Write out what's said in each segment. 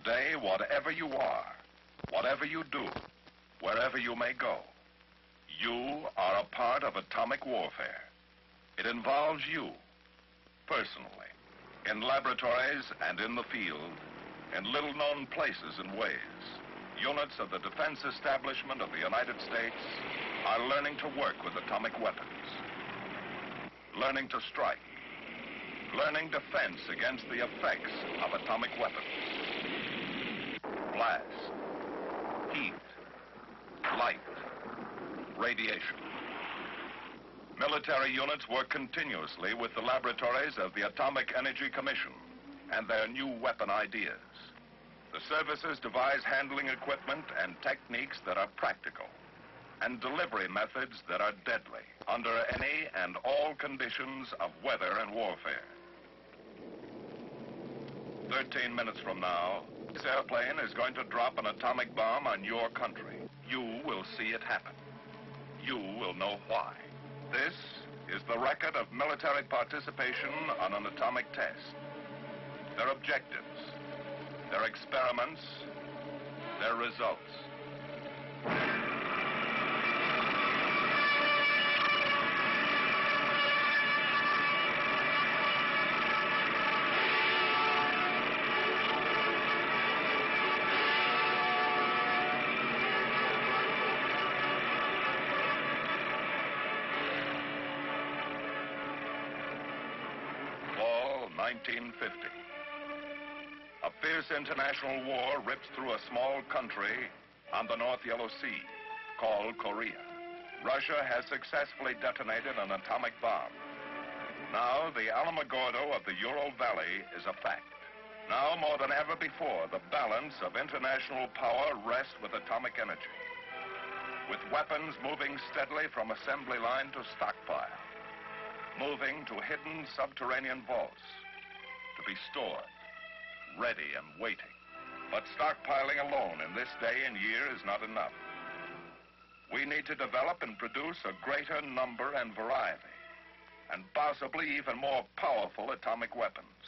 Today, whatever you are, whatever you do, wherever you may go, you are a part of atomic warfare. It involves you, personally, in laboratories and in the field, in little-known places and ways. Units of the defense establishment of the United States are learning to work with atomic weapons, learning to strike, learning defense against the effects of atomic weapons. Blast, heat, light, radiation. Military units work continuously with the laboratories of the Atomic Energy Commission and their new weapon ideas. The services devise handling equipment and techniques that are practical, and delivery methods that are deadly under any and all conditions of weather and warfare. 13 minutes from now, this airplane is going to drop an atomic bomb on your country. You will see it happen. You will know why. This is the record of military participation on an atomic test. Their objectives, their experiments, their results. Fall 1950. A fierce international war rips through a small country on the North Yellow Sea called Korea. Russia has successfully detonated an atomic bomb. Now the Alamogordo of the Ural Valley is a fact. Now more than ever before, the balance of international power rests with atomic energy, with weapons moving steadily from assembly line to stockpile, moving to hidden subterranean vaults to be stored, ready and waiting. But stockpiling alone in this day and year is not enough. We need to develop and produce a greater number and variety, and possibly even more powerful atomic weapons.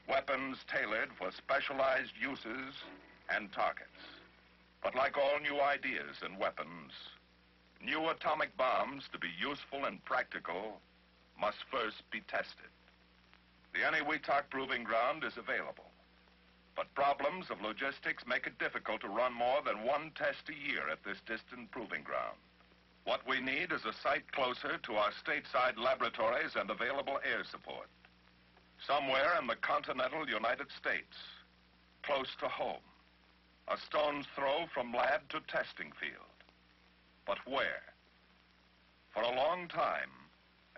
Weapons tailored for specialized uses and targets. But like all new ideas and weapons, new atomic bombs, to be useful and practical, must first be tested. The Eniwetok Proving Ground is available, but problems of logistics make it difficult to run more than one test a year at this distant proving ground. What we need is a site closer to our stateside laboratories and available air support. Somewhere in the continental United States, close to home, a stone's throw from lab to testing field. But where? For a long time,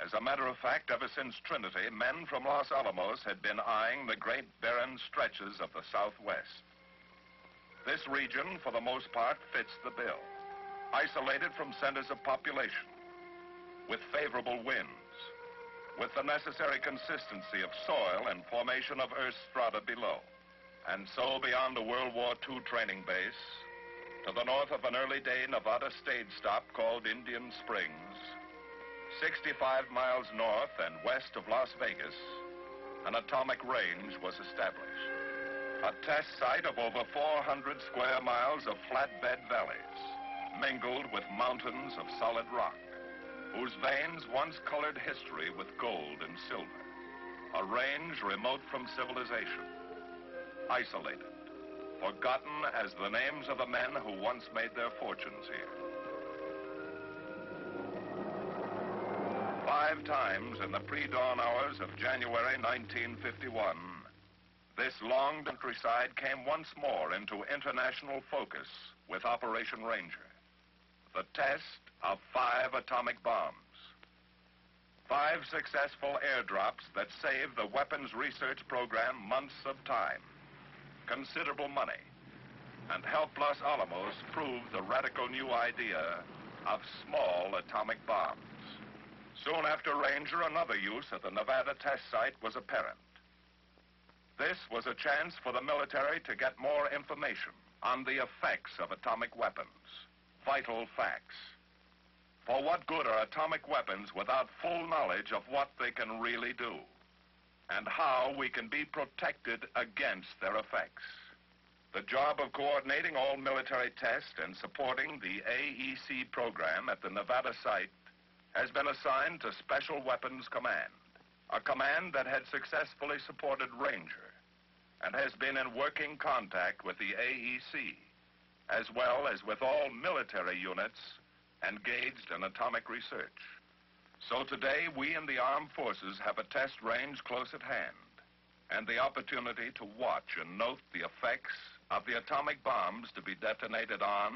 as a matter of fact, ever since Trinity, men from Los Alamos had been eyeing the great barren stretches of the Southwest. This region, for the most part, fits the bill. Isolated from centers of population, with favorable winds, with the necessary consistency of soil and formation of earth strata below. And so beyond a World War II training base, to the north of an early-day Nevada stage stop called Indian Springs, 65 miles north and west of Las Vegas, an atomic range was established. A test site of over 400 square miles of flatbed valleys, mingled with mountains of solid rock, whose veins once colored history with gold and silver. A range remote from civilization, isolated, forgotten as the names of the men who once made their fortunes here. 5 times in the pre-dawn hours of January 1951, this long countryside came once more into international focus with Operation Ranger, the test of 5 atomic bombs. 5 successful airdrops that saved the weapons research program months of time, considerable money, and helped Los Alamos prove the radical new idea of small atomic bombs. Soon after Ranger, another use at the Nevada test site was apparent. This was a chance for the military to get more information on the effects of atomic weapons, vital facts. For what good are atomic weapons without full knowledge of what they can really do, and how we can be protected against their effects? The job of coordinating all military tests and supporting the AEC program at the Nevada site has been assigned to Special Weapons Command, a command that had successfully supported Ranger and has been in working contact with the AEC, as well as with all military units engaged in atomic research. So today, we in the armed forces have a test range close at hand and the opportunity to watch and note the effects of the atomic bombs to be detonated on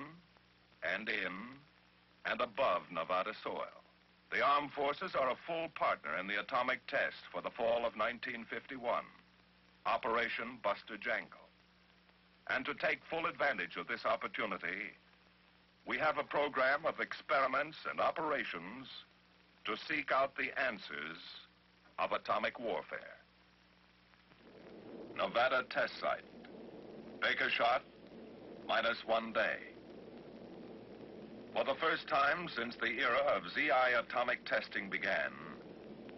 and in and above Nevada soil. The armed forces are a full partner in the atomic test for the fall of 1951, Operation Buster Jangle. And to take full advantage of this opportunity, we have a program of experiments and operations to seek out the answers of atomic warfare. Nevada Test Site. Baker shot, -1 day. For the first time since the era of ZI atomic testing began,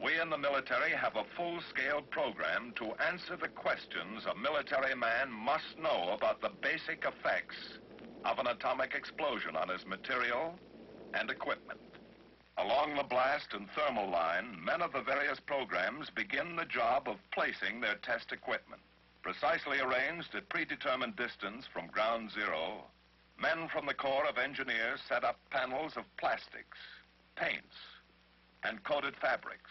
we in the military have a full-scale program to answer the questions a military man must know about the basic effects of an atomic explosion on his material and equipment. Along the blast and thermal line, men of the various programs begin the job of placing their test equipment. Precisely arranged at predetermined distance from ground zero, men from the Corps of Engineers set up panels of plastics, paints, and coated fabrics,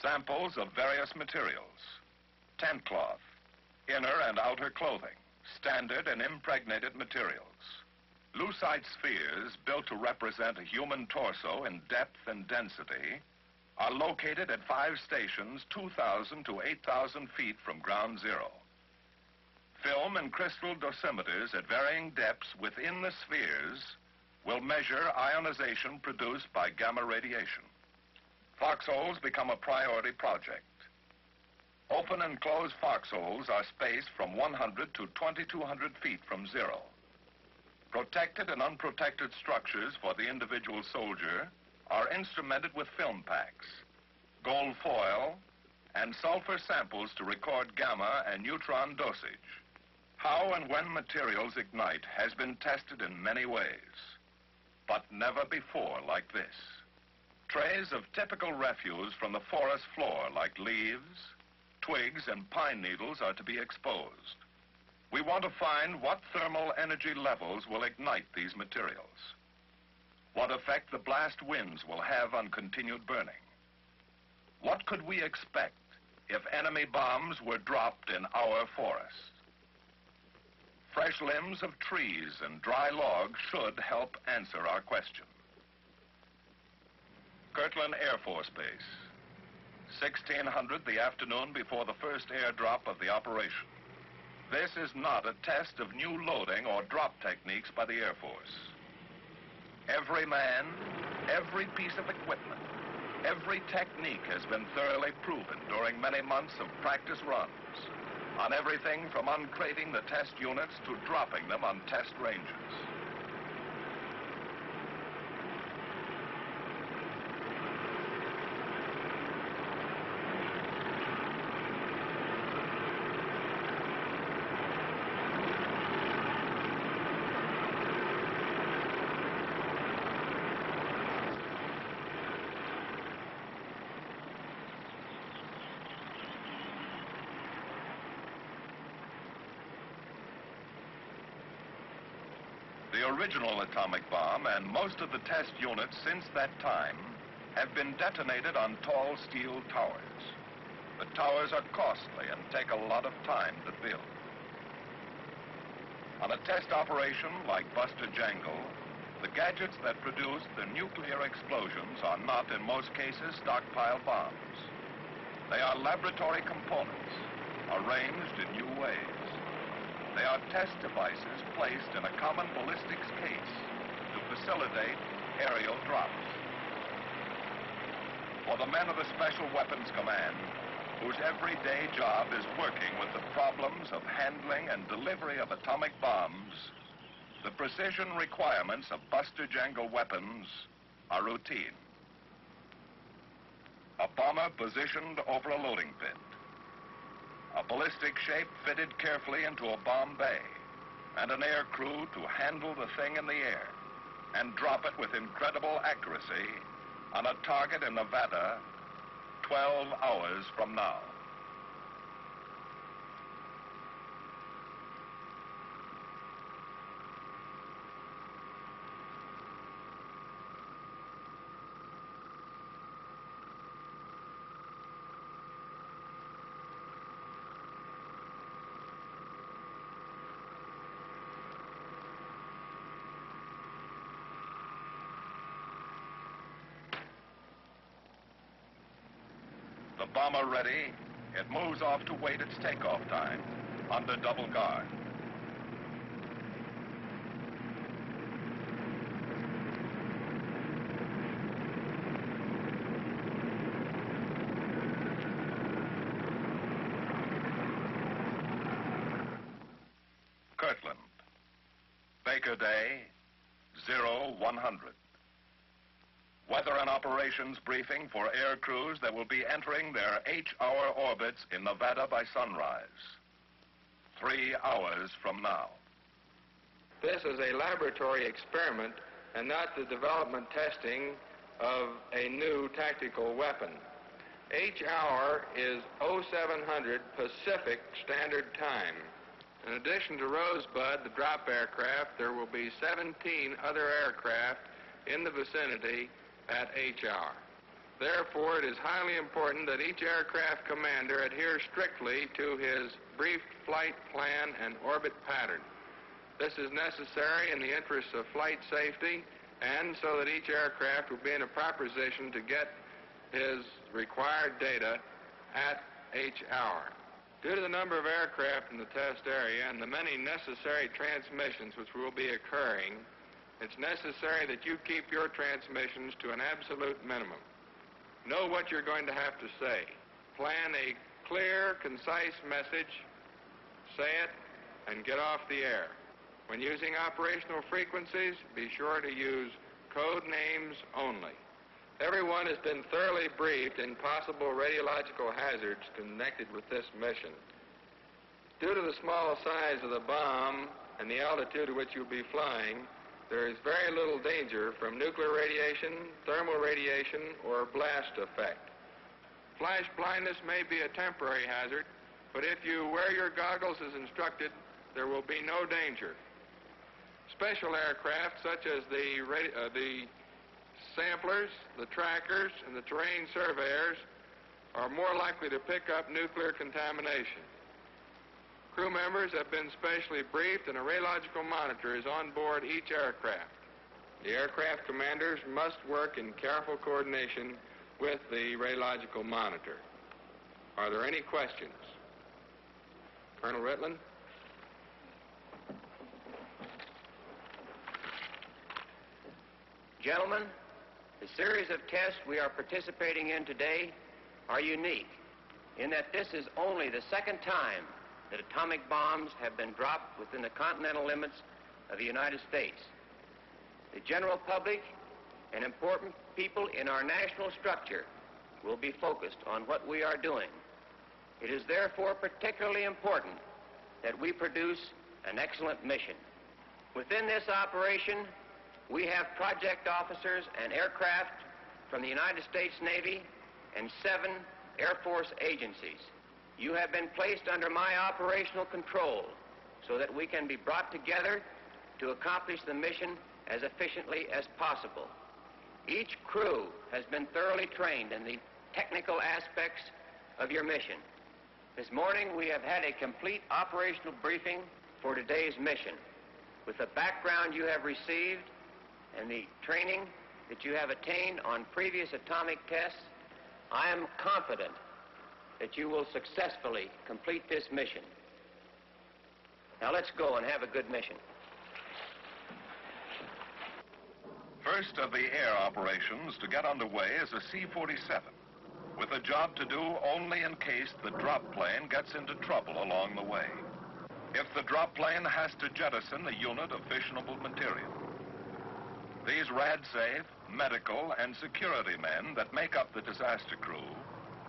samples of various materials, tent cloth, inner and outer clothing, standard and impregnated materials. Lucite spheres built to represent a human torso in depth and density are located at 5 stations 2,000 to 8,000 feet from ground zero. Film and crystal dosimeters at varying depths within the spheres will measure ionization produced by gamma radiation. Foxholes become a priority project. Open and closed foxholes are spaced from 100 to 2,200 feet from zero. Protected and unprotected structures for the individual soldier are instrumented with film packs, gold foil, and sulfur samples to record gamma and neutron dosage. How and when materials ignite has been tested in many ways, but never before like this. Trays of typical refuse from the forest floor, like leaves, twigs, and pine needles, are to be exposed. We want to find what thermal energy levels will ignite these materials, what effect the blast winds will have on continued burning. What could we expect if enemy bombs were dropped in our forests? Fresh limbs of trees and dry logs should help answer our question. Kirtland Air Force Base, 1600 the afternoon before the first airdrop of the operation. This is not a test of new loading or drop techniques by the Air Force. Every man, every piece of equipment, every technique has been thoroughly proven during many months of practice runs on everything from uncrating the test units to dropping them on test ranges. The original atomic bomb and most of the test units since that time have been detonated on tall steel towers. The towers are costly and take a lot of time to build. On a test operation like Buster Jangle, the gadgets that produce the nuclear explosions are not, in most cases, stockpile bombs. They are laboratory components, arranged in new ways. They are test devices placed in a common ballistics case to facilitate aerial drops. For the men of the Special Weapons Command, whose everyday job is working with the problems of handling and delivery of atomic bombs, the precision requirements of Buster Jangle weapons are routine. A bomber positioned over a loading pit. A ballistic shape fitted carefully into a bomb bay. and an air crew to handle the thing in the air and drop it with incredible accuracy on a target in Nevada 12 hours from now. The bomber ready, it moves off to wait its takeoff time under double guard. Kirtland, Baker Day, 0100. Weather and operations briefing for air crews that will be entering their H-hour orbits in Nevada by sunrise. 3 hours from now. This is a laboratory experiment and not the development testing of a new tactical weapon. H-hour is 0700 Pacific Standard Time. In addition to Rosebud, the drop aircraft, there will be 17 other aircraft in the vicinity at H-hour. Therefore, it is highly important that each aircraft commander adhere strictly to his briefed flight plan and orbit pattern. This is necessary in the interests of flight safety and so that each aircraft will be in a proper position to get his required data at H-hour. Due to the number of aircraft in the test area and the many necessary transmissions which will be occurring, it's necessary that you keep your transmissions to an absolute minimum. Know what you're going to have to say. Plan a clear, concise message, say it, and get off the air. When using operational frequencies, be sure to use code names only. Everyone has been thoroughly briefed in possible radiological hazards connected with this mission. Due to the small size of the bomb and the altitude at which you'll be flying, there is very little danger from nuclear radiation, thermal radiation, or blast effect. Flash blindness may be a temporary hazard, but if you wear your goggles as instructed, there will be no danger. Special aircraft such as the samplers, the trackers, and the terrain surveyors are more likely to pick up nuclear contamination. Crew members have been specially briefed and a radiological monitor is on board each aircraft. The aircraft commanders must work in careful coordination with the radiological monitor. Are there any questions? Colonel Ritland? Gentlemen, the series of tests we are participating in today are unique in that this is only the second time that atomic bombs have been dropped within the continental limits of the United States. The general public and important people in our national structure will be focused on what we are doing. It is therefore particularly important that we produce an excellent mission. Within this operation, we have project officers and aircraft from the United States Navy and 7 Air Force agencies. You have been placed under my operational control so that we can be brought together to accomplish the mission as efficiently as possible. Each crew has been thoroughly trained in the technical aspects of your mission. This morning we have had a complete operational briefing for today's mission. With the background you have received and the training that you have attained on previous atomic tests, I am confident that you will successfully complete this mission. Now let's go and have a good mission. First of the air operations to get underway is a C-47, with a job to do only in case the drop plane gets into trouble along the way. If the drop plane has to jettison a unit of fissionable material. These rad-safe, medical, and security men that make up the disaster crew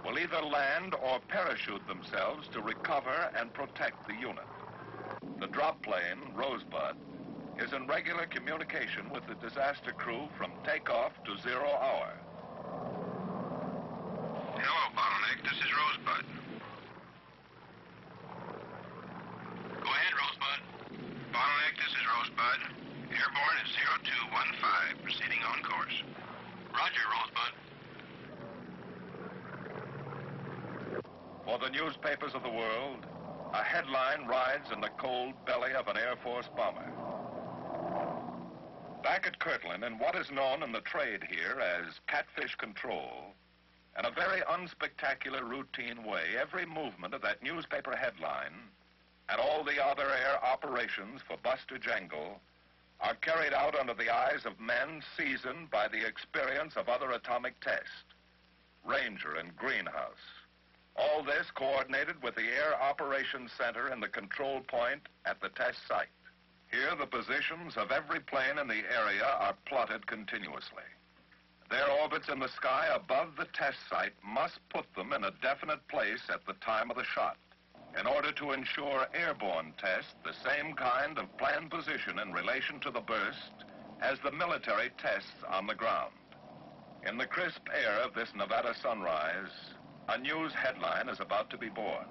will either land or parachute themselves to recover and protect the unit. The drop plane, Rosebud, is in regular communication with the disaster crew from takeoff to 0 hour. Hello, Bottleneck. This is Rosebud. Go ahead, Rosebud. Bottleneck, this is Rosebud. Airborne at 0215, proceeding on course. Roger, Rosebud. For the newspapers of the world, a headline rides in the cold belly of an Air Force bomber. Back at Kirtland, in what is known in the trade here as catfish control, in a very unspectacular routine way, every movement of that newspaper headline and all the other air operations for Buster Jangle are carried out under the eyes of men seasoned by the experience of other atomic tests, Ranger and Greenhouse. All this coordinated with the Air Operations Center in the control point at the test site. Here, the positions of every plane in the area are plotted continuously. Their orbits in the sky above the test site must put them in a definite place at the time of the shot, in order to ensure airborne tests the same kind of planned position in relation to the burst as the military tests on the ground. In the crisp air of this Nevada sunrise, a news headline is about to be born.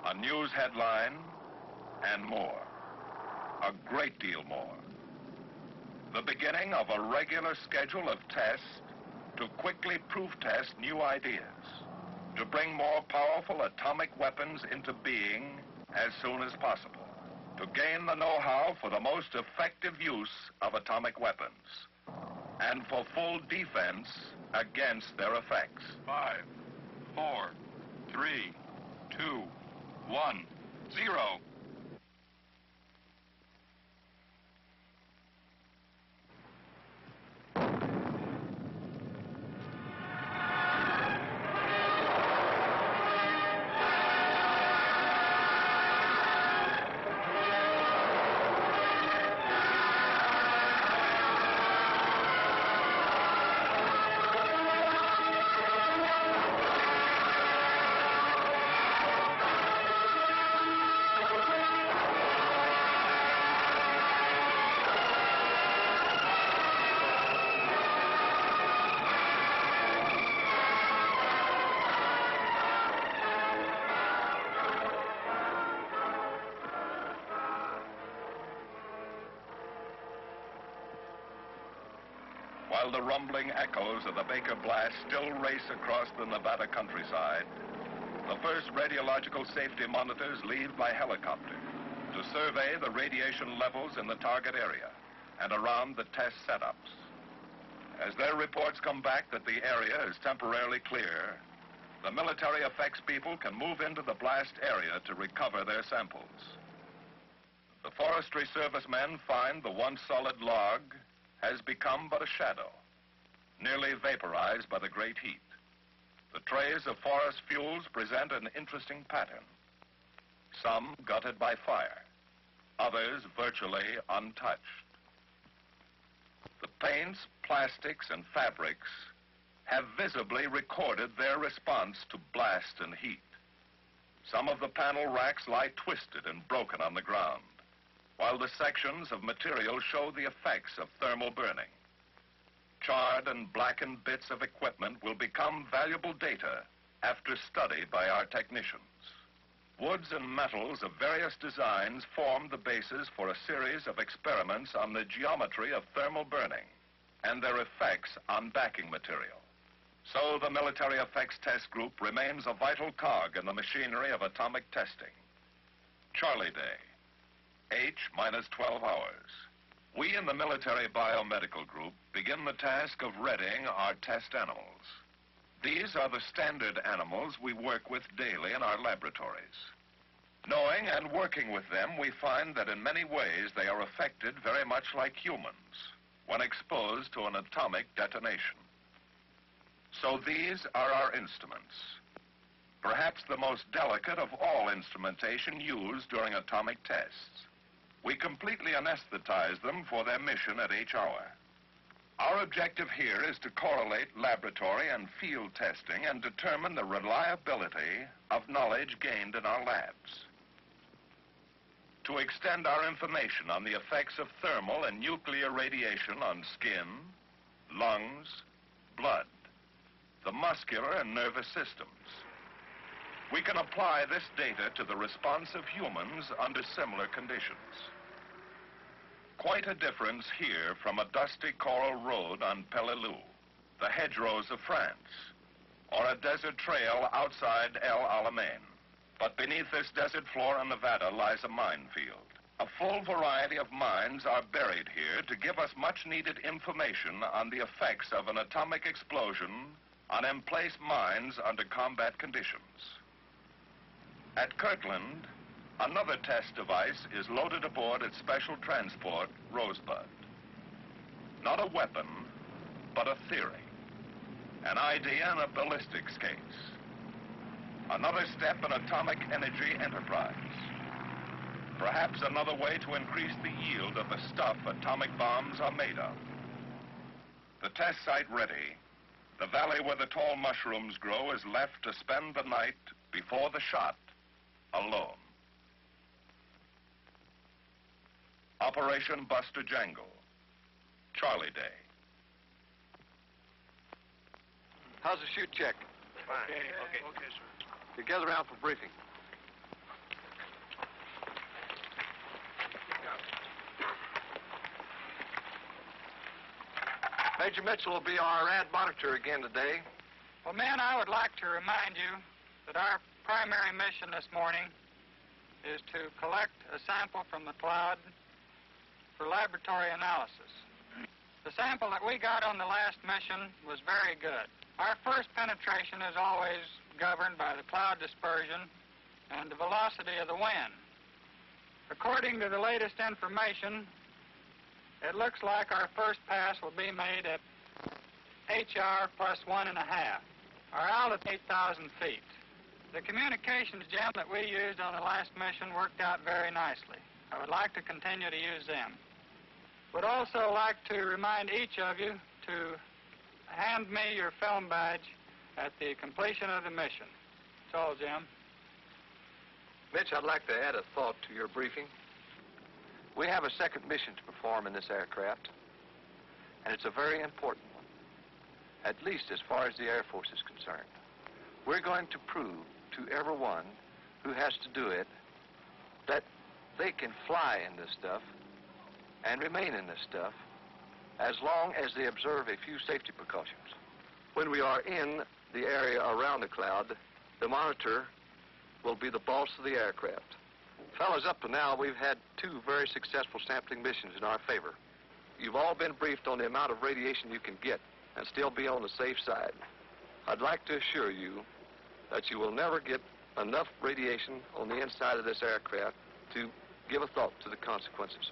A news headline and more. A great deal more. The beginning of a regular schedule of tests to quickly proof test new ideas, to bring more powerful atomic weapons into being as soon as possible, to gain the know-how for the most effective use of atomic weapons, and for full defense against their effects. 5, 4, 3, 2, 1, 0. While the rumbling echoes of the Baker blast still race across the Nevada countryside, the first radiological safety monitors leave by helicopter to survey the radiation levels in the target area and around the test setups. As their reports come back that the area is temporarily clear, the military effects people can move into the blast area to recover their samples. The Forestry Service men find the once solid log has become but a shadow, nearly vaporized by the great heat. The trays of forest fuels present an interesting pattern. Some gutted by fire, others virtually untouched. The paints, plastics, and fabrics have visibly recorded their response to blast and heat. Some of the panel racks lie twisted and broken on the ground, while the sections of material show the effects of thermal burning. Charred and blackened bits of equipment will become valuable data after study by our technicians. Woods and metals of various designs form the basis for a series of experiments on the geometry of thermal burning and their effects on backing material. So the Military Effects Test Group remains a vital cog in the machinery of atomic testing. Charlie Day, H minus 12 hours. We in the Military Biomedical Group begin the task of readying our test animals. These are the standard animals we work with daily in our laboratories. Knowing and working with them, we find that in many ways they are affected very much like humans when exposed to an atomic detonation. So these are our instruments, perhaps the most delicate of all instrumentation used during atomic tests. We completely anesthetize them for their mission at each hour. Our objective here is to correlate laboratory and field testing and determine the reliability of knowledge gained in our labs. to extend our information on the effects of thermal and nuclear radiation on skin, lungs, blood, the muscular and nervous systems. We can apply this data to the response of humans under similar conditions. Quite a difference here from a dusty coral road on Peleliu, the hedgerows of France, or a desert trail outside El Alamein. But beneath this desert floor in Nevada lies a minefield. A full variety of mines are buried here to give us much-needed information on the effects of an atomic explosion on emplaced mines under combat conditions. At Kirtland, another test device is loaded aboard its special transport, Rosebud. Not a weapon, but a theory. An idea in a ballistics case. Another step in atomic energy enterprise. Perhaps another way to increase the yield of the stuff atomic bombs are made of. The test site ready, the valley where the tall mushrooms grow is left to spend the night before the shot, alone. Operation Buster Jangle, Charlie Day. How's the shoot check? Fine. Okay, sir. You gather around for briefing. Major Mitchell will be our rad monitor again today. Well, men, I would like to remind you that our primary mission this morning is to collect a sample from the cloud for laboratory analysis. The sample that we got on the last mission was very good. Our first penetration is always governed by the cloud dispersion and the velocity of the wind. According to the latest information, it looks like our first pass will be made at HR plus 1.5. Our altitude 8,000 feet. The communications gem that we used on the last mission worked out very nicely. I would like to continue to use them. Would also like to remind each of you to hand me your film badge at the completion of the mission. That's all, Jim. Mitch, I'd like to add a thought to your briefing. We have a second mission to perform in this aircraft, and it's a very important one, at least as far as the Air Force is concerned. We're going to prove to everyone who has to do it that they can fly in this stuff and remain in this stuff as long as they observe a few safety precautions. When we are in the area around the cloud, the monitor will be the boss of the aircraft. Fellas, up to now, we've had 2 very successful sampling missions in our favor. You've all been briefed on the amount of radiation you can get and still be on the safe side. I'd like to assure you that you will never get enough radiation on the inside of this aircraft to give a thought to the consequences.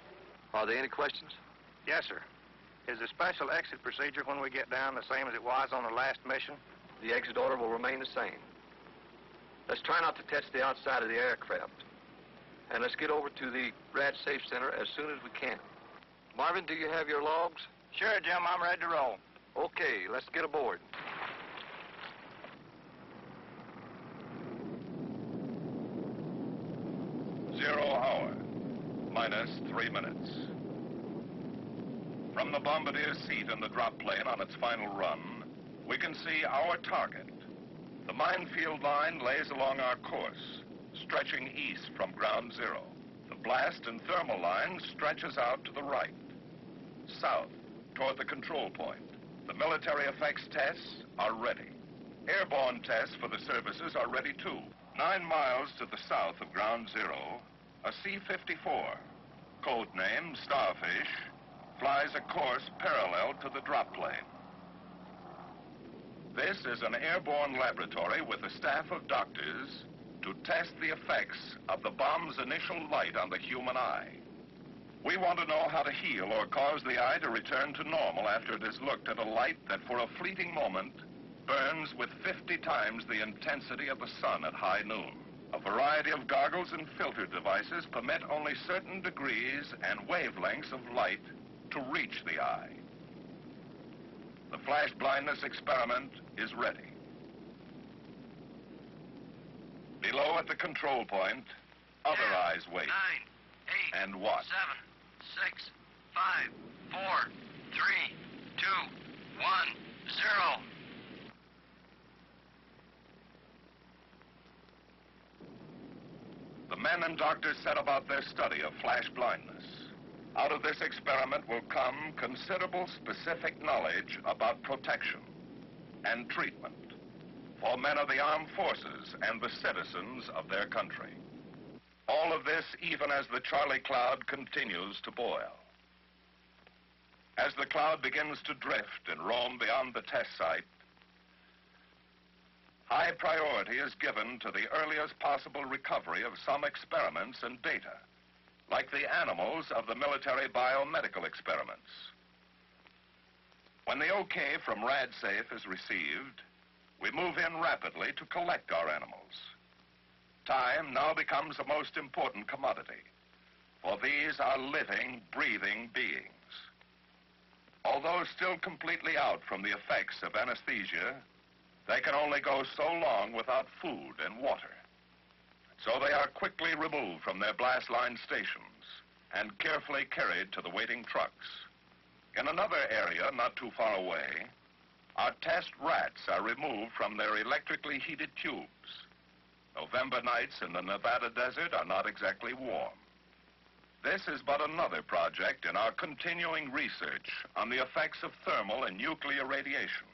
Are there any questions? Yes, sir. Is the special exit procedure when we get down the same as it was on the last mission? The exit order will remain the same. Let's try not to touch the outside of the aircraft. And let's get over to the Rad Safe Center as soon as we can. Marvin, do you have your logs? Sure, Jim. I'm ready to roll. Okay, let's get aboard. Zero hour, minus 3 minutes. From the bombardier's seat in the drop plane on its final run, we can see our target. The minefield line lays along our course, stretching east from ground zero. The blast and thermal line stretches out to the right, south, toward the control point. The military effects tests are ready. Airborne tests for the services are ready too. 9 miles to the south of ground zero, a C-54, codename Starfish, flies a course parallel to the drop plane. This is an airborne laboratory with a staff of doctors to test the effects of the bomb's initial light on the human eye. We want to know how to heal or cause the eye to return to normal after it has looked at a light that for a fleeting moment burns with 50 times the intensity of the sun at high noon. A variety of goggles and filter devices permit only certain degrees and wavelengths of light to reach the eye. The flash blindness experiment is ready. Below at the control point, other eyes wait. 9, and what? 7, 6, 5, 4, 3, 2, 1, 0. The men and doctors set about their study of flash blindness. Out of this experiment will come considerable specific knowledge about protection and treatment for men of the armed forces and the citizens of their country. All of this even as the Charlie cloud continues to boil. As the cloud begins to drift and roam beyond the test site, high priority is given to the earliest possible recovery of some experiments and data, like the animals of the military biomedical experiments. When the okay from RadSafe is received, we move in rapidly to collect our animals. Time now becomes a most important commodity, for these are living, breathing beings. Although still completely out from the effects of anesthesia, they can only go so long without food and water. So they are quickly removed from their blast line stations and carefully carried to the waiting trucks. In another area not too far away, our test rats are removed from their electrically heated tubes. November nights in the Nevada desert are not exactly warm. This is but another project in our continuing research on the effects of thermal and nuclear radiation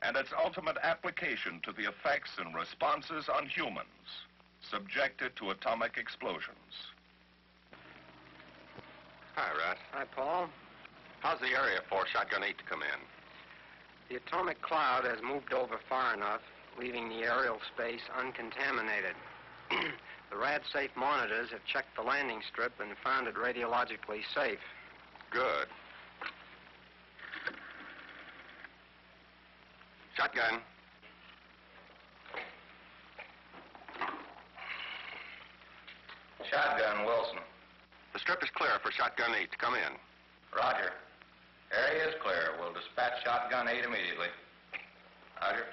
and its ultimate application to the effects and responses on humans subjected to atomic explosions. Hi, Russ. Hi, Paul. How's the area for Shotgun 8 to come in? The atomic cloud has moved over far enough, leaving the aerial space uncontaminated. The RadSafe monitors have checked the landing strip and found it radiologically safe. Good. Shotgun. Shotgun, Wilson. The strip is clear for Shotgun 8 to come in. Roger. Area is clear. We'll dispatch Shotgun 8 immediately. Roger.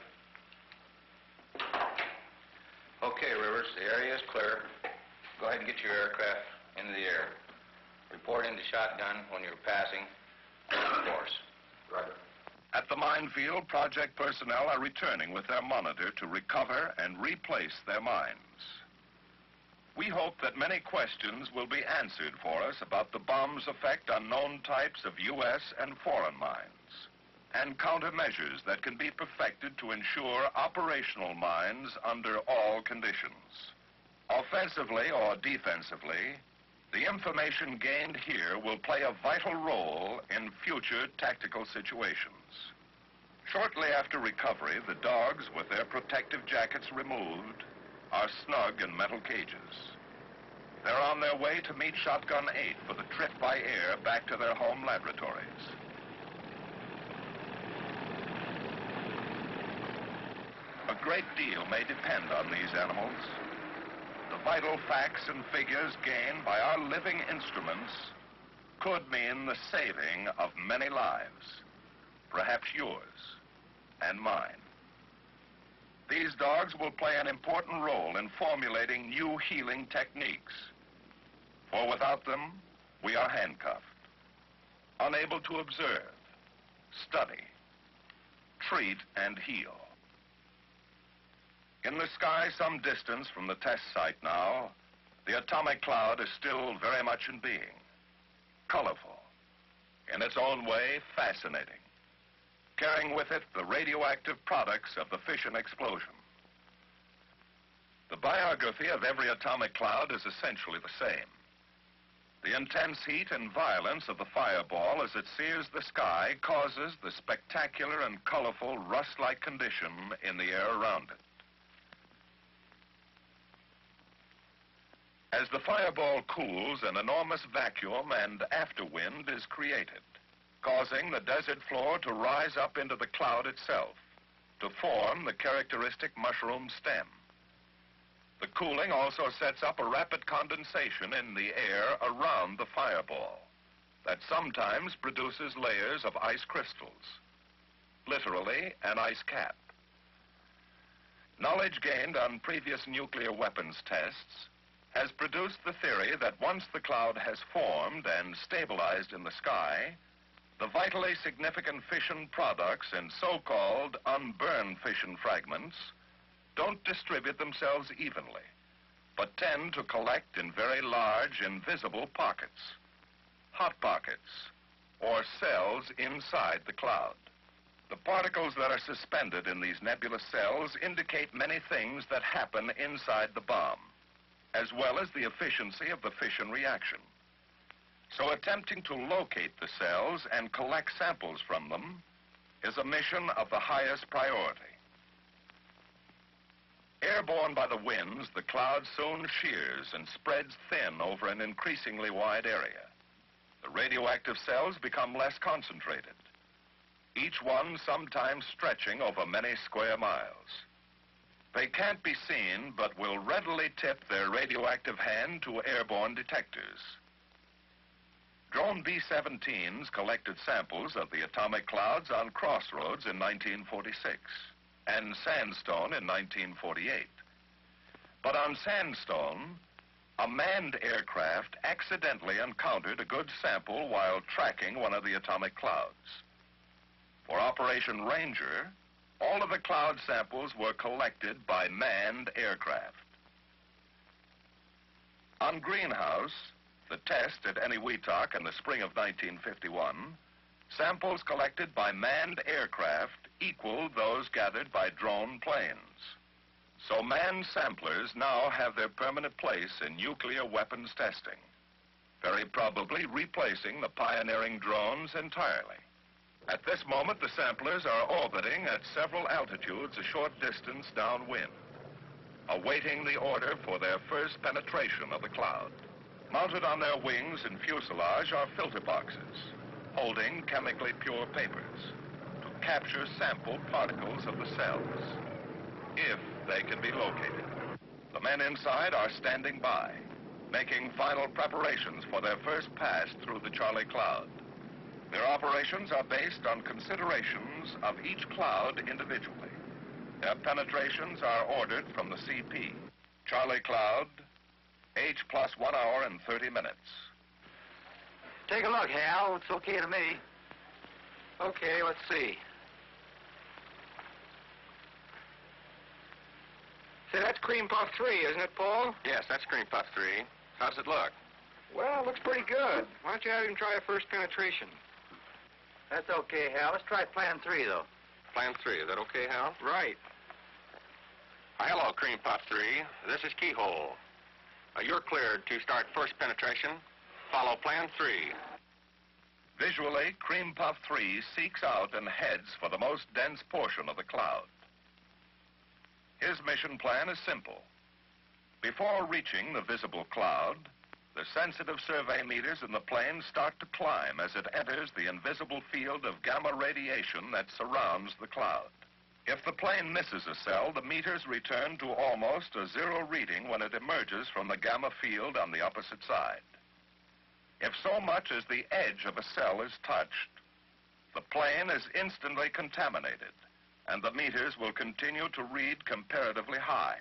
Okay, Rivers, the area is clear. Go ahead and get your aircraft into the air. Report into Shotgun when you're passing the course. Roger. At the minefield, project personnel are returning with their monitor to recover and replace their mines. We hope that many questions will be answered for us about the bomb's effect on known types of U.S. and foreign mines, and countermeasures that can be perfected to ensure operational mines under all conditions. Offensively or defensively, the information gained here will play a vital role in future tactical situations. Shortly after recovery, the dogs, with their protective jackets removed, are snug in metal cages. They're on their way to meet Shotgun 8 for the trip by air back to their home laboratories. A great deal may depend on these animals. The vital facts and figures gained by our living instruments could mean the saving of many lives, perhaps yours and mine. These dogs will play an important role in formulating new healing techniques. For without them, we are handcuffed, unable to observe, study, treat, and heal. In the sky some distance from the test site now, the atomic cloud is still very much in being, colorful, in its own way fascinating, carrying with it the radioactive products of the fission explosion. The biography of every atomic cloud is essentially the same. The intense heat and violence of the fireball as it sears the sky causes the spectacular and colorful rust-like condition in the air around it. As the fireball cools, an enormous vacuum and afterwind is created, causing the desert floor to rise up into the cloud itself, to form the characteristic mushroom stem. The cooling also sets up a rapid condensation in the air around the fireball that sometimes produces layers of ice crystals, literally an ice cap. Knowledge gained on previous nuclear weapons tests has produced the theory that once the cloud has formed and stabilized in the sky, the vitally significant fission products in so-called unburned fission fragments don't distribute themselves evenly, but tend to collect in very large, invisible pockets, hot pockets, or cells inside the cloud. The particles that are suspended in these nebulous cells indicate many things that happen inside the bomb, as well as the efficiency of the fission reaction. So attempting to locate the cells and collect samples from them is a mission of the highest priority. Airborne by the winds, the cloud soon shears and spreads thin over an increasingly wide area. The radioactive cells become less concentrated, each one sometimes stretching over many square miles. They can't be seen, but will readily tip their radioactive hand to airborne detectors. Drone B-17s collected samples of the atomic clouds on Crossroads in 1946 and Sandstone in 1948. But on Sandstone, a manned aircraft accidentally encountered a good sample while tracking one of the atomic clouds. For Operation Ranger, all of the cloud samples were collected by manned aircraft. On Greenhouse, the test at Eniwetok in the spring of 1951, samples collected by manned aircraft equaled those gathered by drone planes. So manned samplers now have their permanent place in nuclear weapons testing, very probably replacing the pioneering drones entirely. At this moment, the samplers are orbiting at several altitudes a short distance downwind, awaiting the order for their first penetration of the cloud. Mounted on their wings and fuselage are filter boxes, holding chemically pure papers to capture sample particles of the cells, if they can be located. The men inside are standing by, making final preparations for their first pass through the Charlie Cloud. Their operations are based on considerations of each cloud individually. Their penetrations are ordered from the CP. Charlie Cloud, H plus 1 hour and 30 minutes. Take a look, Hal. It's okay to me. Okay, let's see. Say, that's Cream Puff 3, isn't it, Paul? Yes, that's Cream Puff 3. How does it look? Well, it looks pretty good. Why don't you have him try a first penetration? That's okay, Hal. Let's try Plan 3, though. Plan 3, is that okay, Hal? Right. Hello, Cream Puff 3. This is Keyhole. You're cleared to start first penetration. Follow Plan 3. Visually, Cream Puff 3 seeks out and heads for the most dense portion of the cloud. His mission plan is simple. Before reaching the visible cloud, the sensitive survey meters in the plane start to climb as it enters the invisible field of gamma radiation that surrounds the cloud. If the plane misses a cell, the meters return to almost a zero reading when it emerges from the gamma field on the opposite side. If so much as the edge of a cell is touched, the plane is instantly contaminated, and the meters will continue to read comparatively high.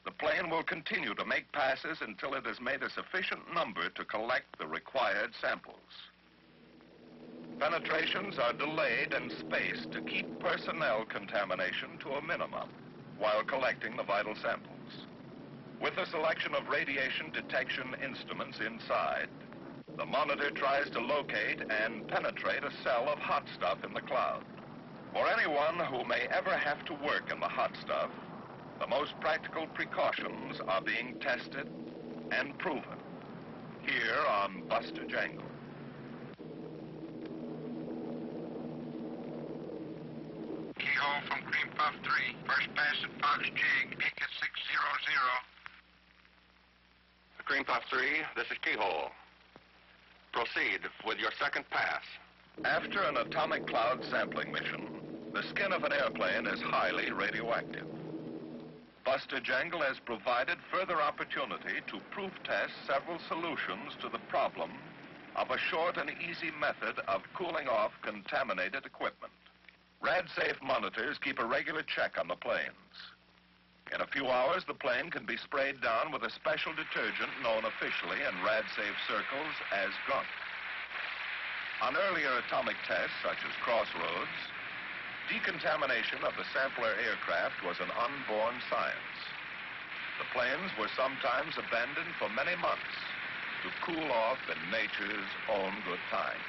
The plane will continue to make passes until it has made a sufficient number to collect the required samples. Penetrations are delayed and spaced to keep personnel contamination to a minimum while collecting the vital samples. With a selection of radiation detection instruments inside, the monitor tries to locate and penetrate a cell of hot stuff in the cloud. For anyone who may ever have to work in the hot stuff, the most practical precautions are being tested and proven here on Buster Jangle. Keyhole from Cream Puff 3. First pass at Fox Jig. Peak at 600. Cream Puff 3, this is Keyhole. Proceed with your second pass. After an atomic cloud sampling mission, the skin of an airplane is highly radioactive. Buster Jangle has provided further opportunity to proof test several solutions to the problem of a short and easy method of cooling off contaminated equipment. RadSafe monitors keep a regular check on the planes. In a few hours, the plane can be sprayed down with a special detergent known officially in rad-safe circles as gunk. On earlier atomic tests, such as Crossroads, decontamination of the sampler aircraft was an unborn science. The planes were sometimes abandoned for many months to cool off in nature's own good time.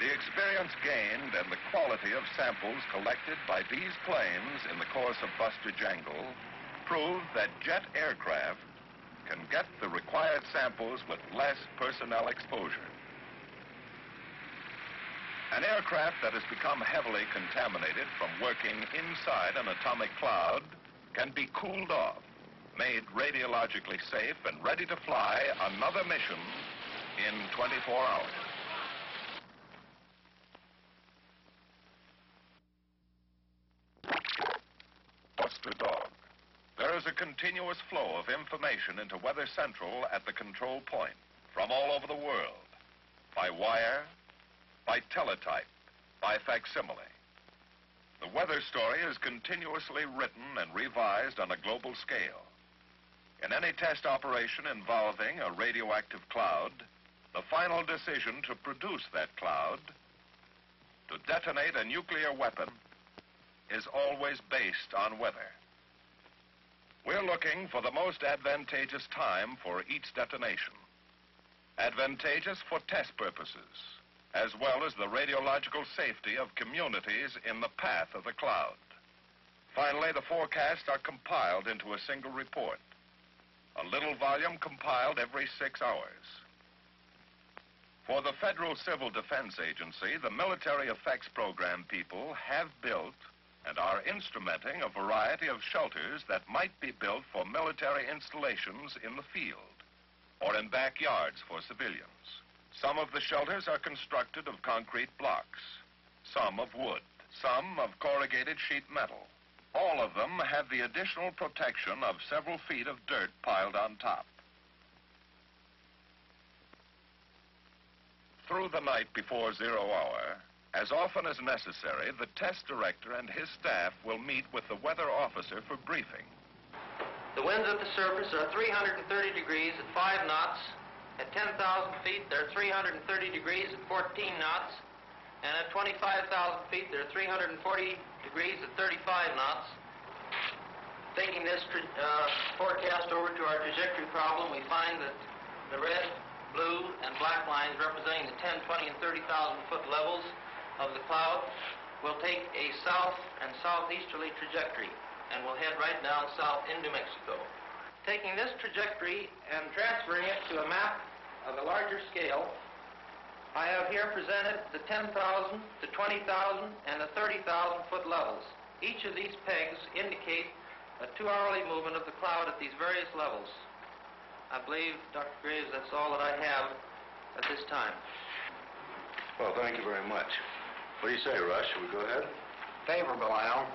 The experience gained and the quality of samples collected by these planes in the course of Buster Jangle proved that jet aircraft can get the required samples with less personnel exposure. An aircraft that has become heavily contaminated from working inside an atomic cloud can be cooled off, made radiologically safe, and ready to fly another mission in 24 hours. Buster Dog. There is a continuous flow of information into Weather Central at the control point from all over the world, by wire, by teletype, by facsimile. The weather story is continuously written and revised on a global scale. In any test operation involving a radioactive cloud, the final decision to produce that cloud, to detonate a nuclear weapon, is always based on weather. We're looking for the most advantageous time for each detonation. Advantageous for test purposes, as well as the radiological safety of communities in the path of the cloud. Finally, the forecasts are compiled into a single report, a little volume compiled every 6 hours. For the Federal Civil Defense Agency, the Military Effects Program people have built and are instrumenting a variety of shelters that might be built for military installations in the field or in backyards for civilians. Some of the shelters are constructed of concrete blocks, some of wood, some of corrugated sheet metal. All of them have the additional protection of several feet of dirt piled on top. Through the night before 0 hour, as often as necessary, the test director and his staff will meet with the weather officer for briefing. The winds at the surface are 330 degrees at 5 knots. At 10,000 feet, they're 330 degrees at 14 knots. And at 25,000 feet, they're 340 degrees at 35 knots. Taking this forecast over to our trajectory problem, we find that the red, blue, and black lines representing the 10, 20, and 30,000 foot levels of the cloud will take a south and southeasterly trajectory and will head right down south into Mexico. Taking this trajectory and transferring it to a map of a larger scale, I have here presented the 10,000, the 20,000, and the 30,000 foot levels. Each of these pegs indicate a 2-hourly movement of the cloud at these various levels. I believe, Dr. Graves, that's all that I have at this time. Well, thank you very much. What do you say, Rush? Should we go ahead? Favorable, Al.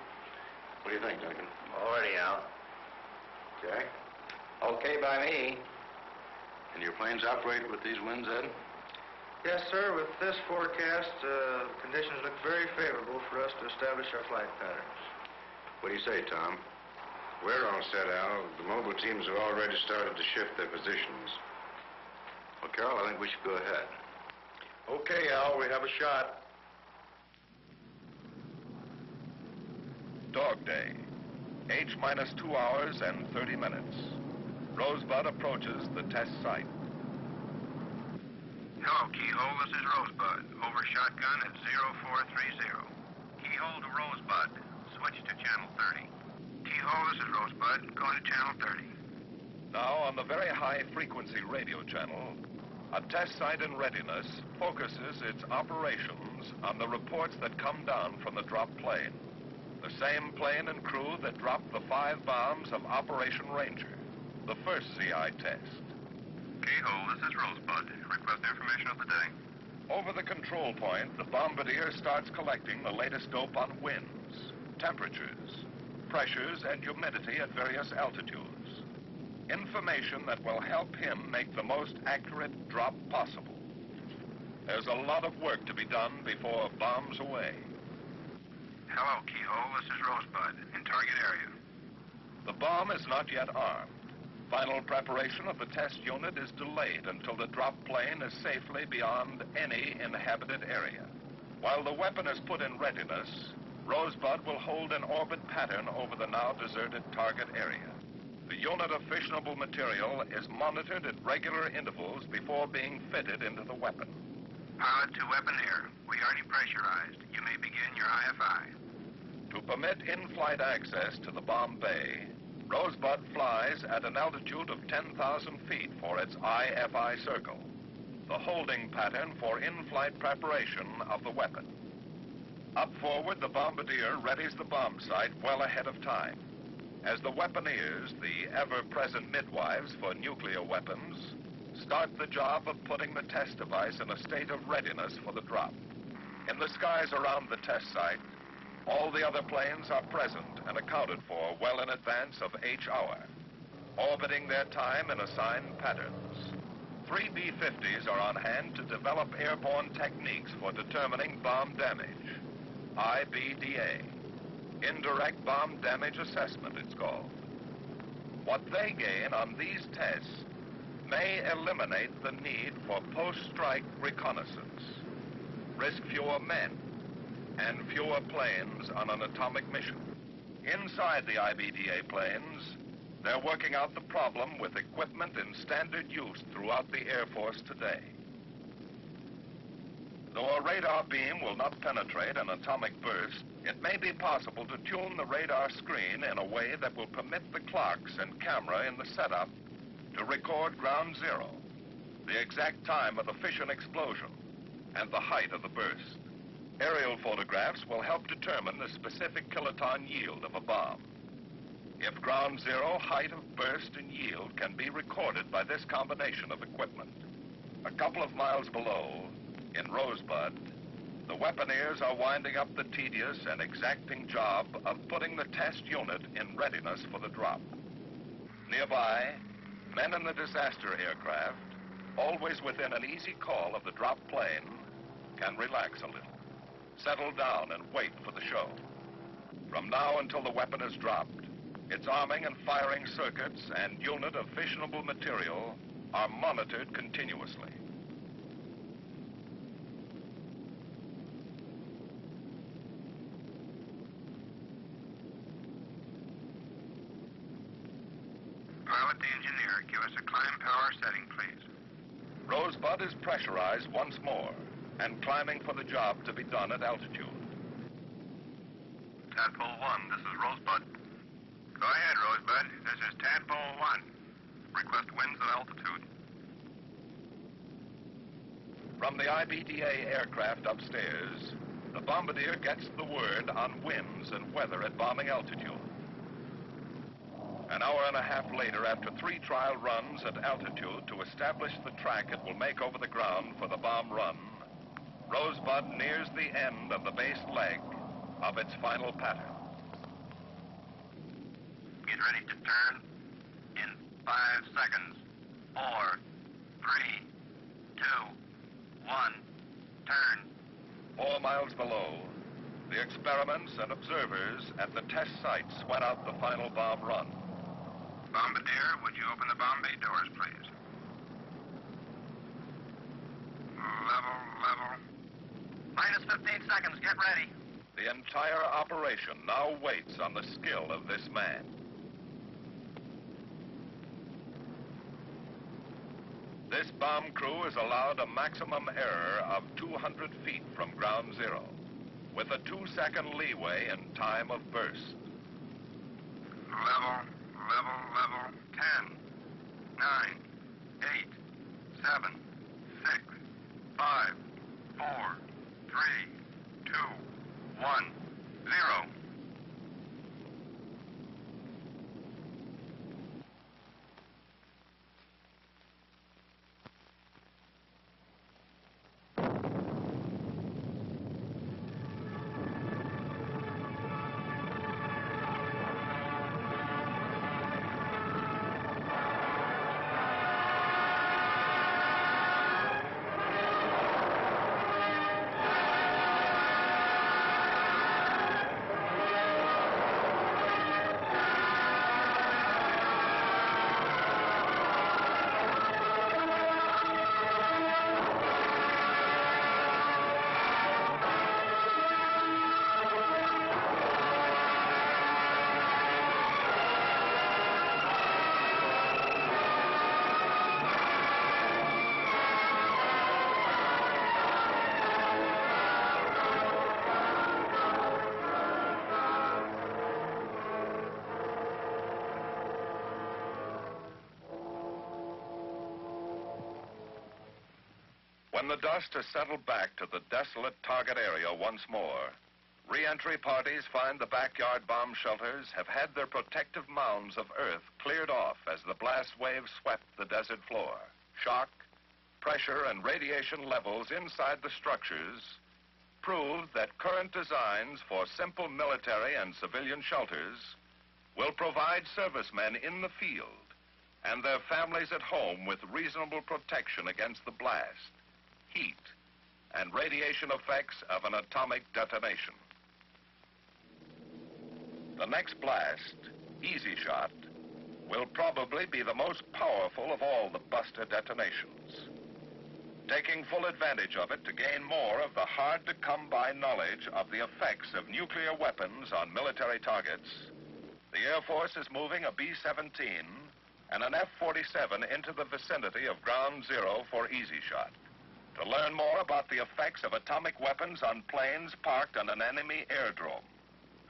What do you think, Duncan? Already, Al. Okay. Okay by me. And your planes operate with these winds, Ed? Yes, sir. With this forecast, conditions look very favorable for us to establish our flight patterns. What do you say, Tom? We're all set, Al. The mobile teams have already started to shift their positions. Well, Carol, I think we should go ahead. Okay, Al, we have a shot. Dog Day. H minus 2 hours and 30 minutes. Rosebud approaches the test site. Hello, Keyhole. This is Rosebud. Over shotgun at 0430. Keyhole to Rosebud. Switch to channel 30. Keyhole, this is Rosebud. Go to channel 30. Now, on the very high-frequency radio channel, a test site in readiness focuses its operations on the reports that come down from the drop plane. The same plane and crew that dropped the 5 bombs of Operation Ranger, the first CI test. Keyhole, this is Rosebud. Request information of the day. Over the control point, the bombardier starts collecting the latest dope on winds, temperatures, pressures, and humidity at various altitudes. Information that will help him make the most accurate drop possible. There's a lot of work to be done before bombs away. Hello, Keyhole. This is Rosebud. In target area. The bomb is not yet armed. Final preparation of the test unit is delayed until the drop plane is safely beyond any inhabited area. While the weapon is put in readiness, Rosebud will hold an orbit pattern over the now deserted target area. The unit of fissionable material is monitored at regular intervals before being fitted into the weapon. Pilot to weaponeer. We are depressurized. You may begin your IFI. To permit in-flight access to the bomb bay, Rosebud flies at an altitude of 10,000 feet for its IFI circle, the holding pattern for in-flight preparation of the weapon. Up forward, the bombardier readies the bomb site well ahead of time. As the weaponeers, the ever-present midwives for nuclear weapons, start the job of putting the test device in a state of readiness for the drop. In the skies around the test site, all the other planes are present and accounted for well in advance of H hour, orbiting their time in assigned patterns. 3 B-50s are on hand to develop airborne techniques for determining bomb damage, IBDA. Indirect Bomb Damage Assessment, it's called. What they gain on these tests may eliminate the need for post-strike reconnaissance, risk fewer men, and fewer planes on an atomic mission. Inside the IBDA planes, they're working out the problem with equipment in standard use throughout the Air Force today. Though a radar beam will not penetrate an atomic burst, it may be possible to tune the radar screen in a way that will permit the clocks and camera in the setup to record ground zero, the exact time of the fission explosion, and the height of the burst. Aerial photographs will help determine the specific kiloton yield of a bomb. If ground zero, height of burst, and yield can be recorded by this combination of equipment. A couple of miles below, in Rosebud, the weaponeers are winding up the tedious and exacting job of putting the test unit in readiness for the drop. Nearby, men in the disaster aircraft, always within an easy call of the drop plane, can relax a little, settle down and wait for the show. From now until the weapon is dropped, its arming and firing circuits and unit of fissionable material are monitored continuously. Pilot the engineer. Give us a climb power setting, please. Rosebud is pressurized once more and climbing for the job to be done at altitude. Tadpole 1, this is Rosebud. Go ahead, Rosebud. This is Tadpole 1. Request winds at altitude. From the IBDA aircraft upstairs, the bombardier gets the word on winds and weather at bombing altitude. An hour and a half later, after 3 trial runs at altitude to establish the track it will make over the ground for the bomb run, Rosebud nears the end of the base leg of its final pattern. Get ready to turn in 5 seconds. 4, 3, 2, 1, turn. 4 miles below, the experiments and observers at the test site sweat out the final bomb run. Bombardier, would you open the bomb bay doors, please? Level. Minus 15 seconds. Get ready. The entire operation now waits on the skill of this man. This bomb crew is allowed a maximum error of 200 feet from ground zero, with a 2-second leeway in time of burst. Level. 10, 9, 8, 7, 6, 5, 4, 3, 2, 1, 0. When the dust has settled back to the desolate target area once more, re-entry parties find the backyard bomb shelters have had their protective mounds of earth cleared off as the blast wave swept the desert floor. Shock, pressure, and radiation levels inside the structures prove that current designs for simple military and civilian shelters will provide servicemen in the field and their families at home with reasonable protection against the blast, heat, and radiation effects of an atomic detonation. The next blast, Easy Shot, will probably be the most powerful of all the Buster detonations. Taking full advantage of it to gain more of the hard-to-come-by knowledge of the effects of nuclear weapons on military targets, the Air Force is moving a B-17 and an F-47 into the vicinity of Ground Zero for Easy Shot to learn more about the effects of atomic weapons on planes parked on an enemy airdrome,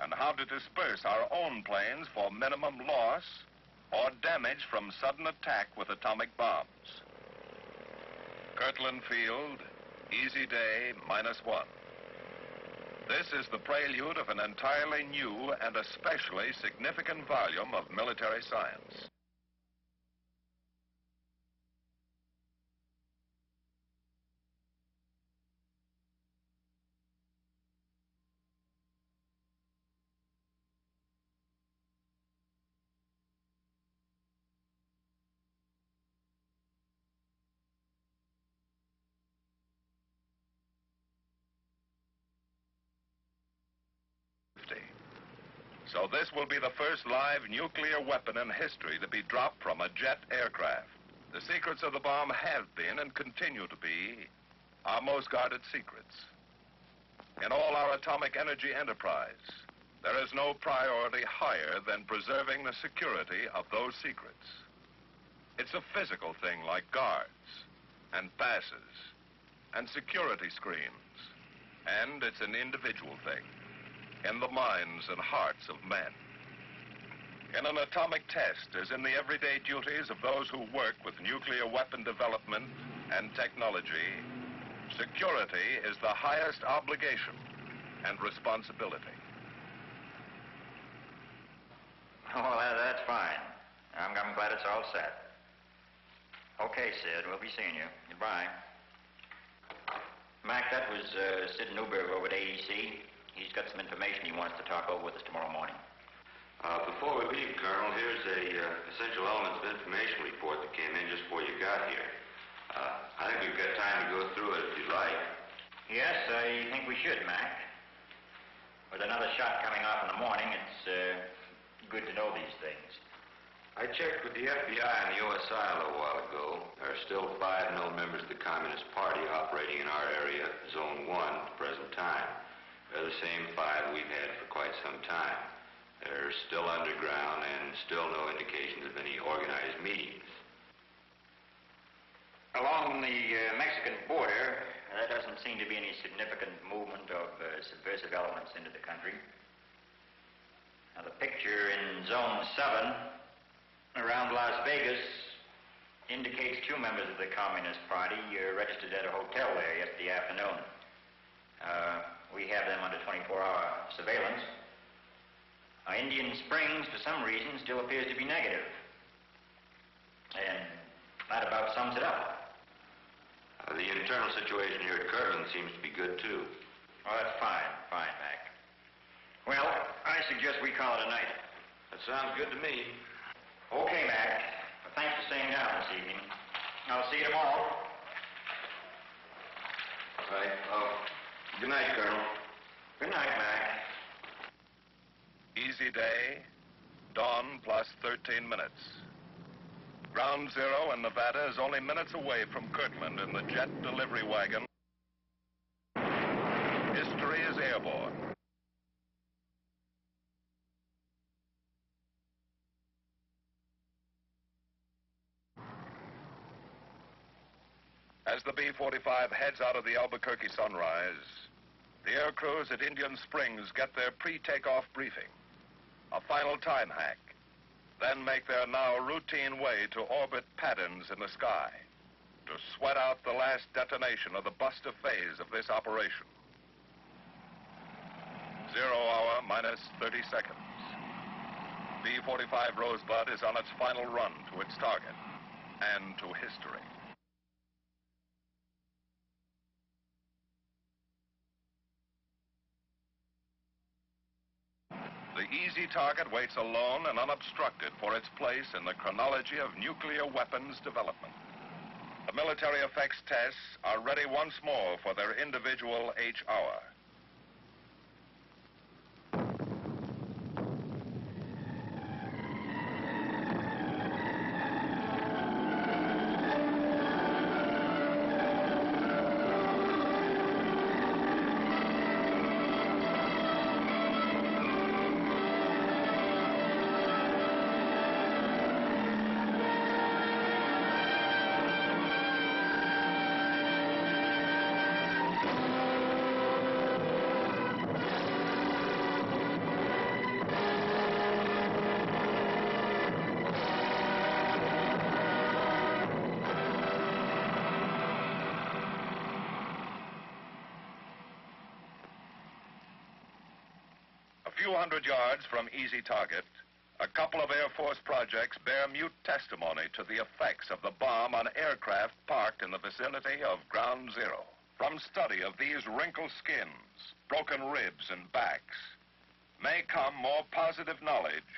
and how to disperse our own planes for minimum loss or damage from sudden attack with atomic bombs. Kirtland Field, Easy Day -1. This is the prelude of an entirely new and especially significant volume of military science. So this will be the first live nuclear weapon in history to be dropped from a jet aircraft. The secrets of the bomb have been and continue to be our most guarded secrets. In all our atomic energy enterprise, there is no priority higher than preserving the security of those secrets. It's a physical thing like guards and passes and security screens, and it's an individual thing in the minds and hearts of men. In an atomic test, as in the everyday duties of those who work with nuclear weapon development and technology, security is the highest obligation and responsibility. Oh, that's fine. I'm glad it's all set. Okay, Sid, we'll be seeing you. Goodbye. Mac, that was Sid Newberg over at AEC. He's got some information he wants to talk over with us tomorrow morning. Before we leave, Colonel, here's a essential elements of information report that came in just before you got here. I think we've got time to go through it if you'd like. Yes, I think we should, Mac. With another shot coming off in the morning, it's good to know these things. I checked with the FBI and the OSI a little while ago. There are still 5 known members of the Communist Party operating in our area, Zone 1, at the present time. They're the same 5 we've had for quite some time. They're still underground and still no indications of any organized meetings. Along the Mexican border, there doesn't seem to be any significant movement of subversive elements into the country. Now, the picture in Zone 7 around Las Vegas indicates 2 members of the Communist Party registered at a hotel there yesterday afternoon. We have them under 24-hour surveillance. Indian Springs, for some reason, still appears to be negative. And that about sums it up. The internal situation here at Kirtland seems to be good, too. Oh, that's fine, Mac. Well, I suggest we call it a night. That sounds good to me. Okay, Mac. Well, thanks for staying down this evening. I'll see you tomorrow. Right. Good night, Colonel. Good night, Mac. Easy Day, dawn plus 13 minutes. Ground Zero in Nevada is only minutes away from Kirtland in the jet delivery wagon. History is airborne. As the B-45 heads out of the Albuquerque sunrise, the air crews at Indian Springs get their pre-takeoff briefing, a final time hack, then make their now routine way to orbit patterns in the sky, to sweat out the last detonation of the buster phase of this operation. 0 hour minus 30 seconds. B-45 Rosebud is on its final run to its target and to history. The easy target waits alone and unobstructed for its place in the chronology of nuclear weapons development. The military effects tests are ready once more for their individual H hour. A few hundred yards from easy target, a couple of Air Force projects bear mute testimony to the effects of the bomb on aircraft parked in the vicinity of Ground Zero. From study of these wrinkled skins, broken ribs, and backs, may come more positive knowledge,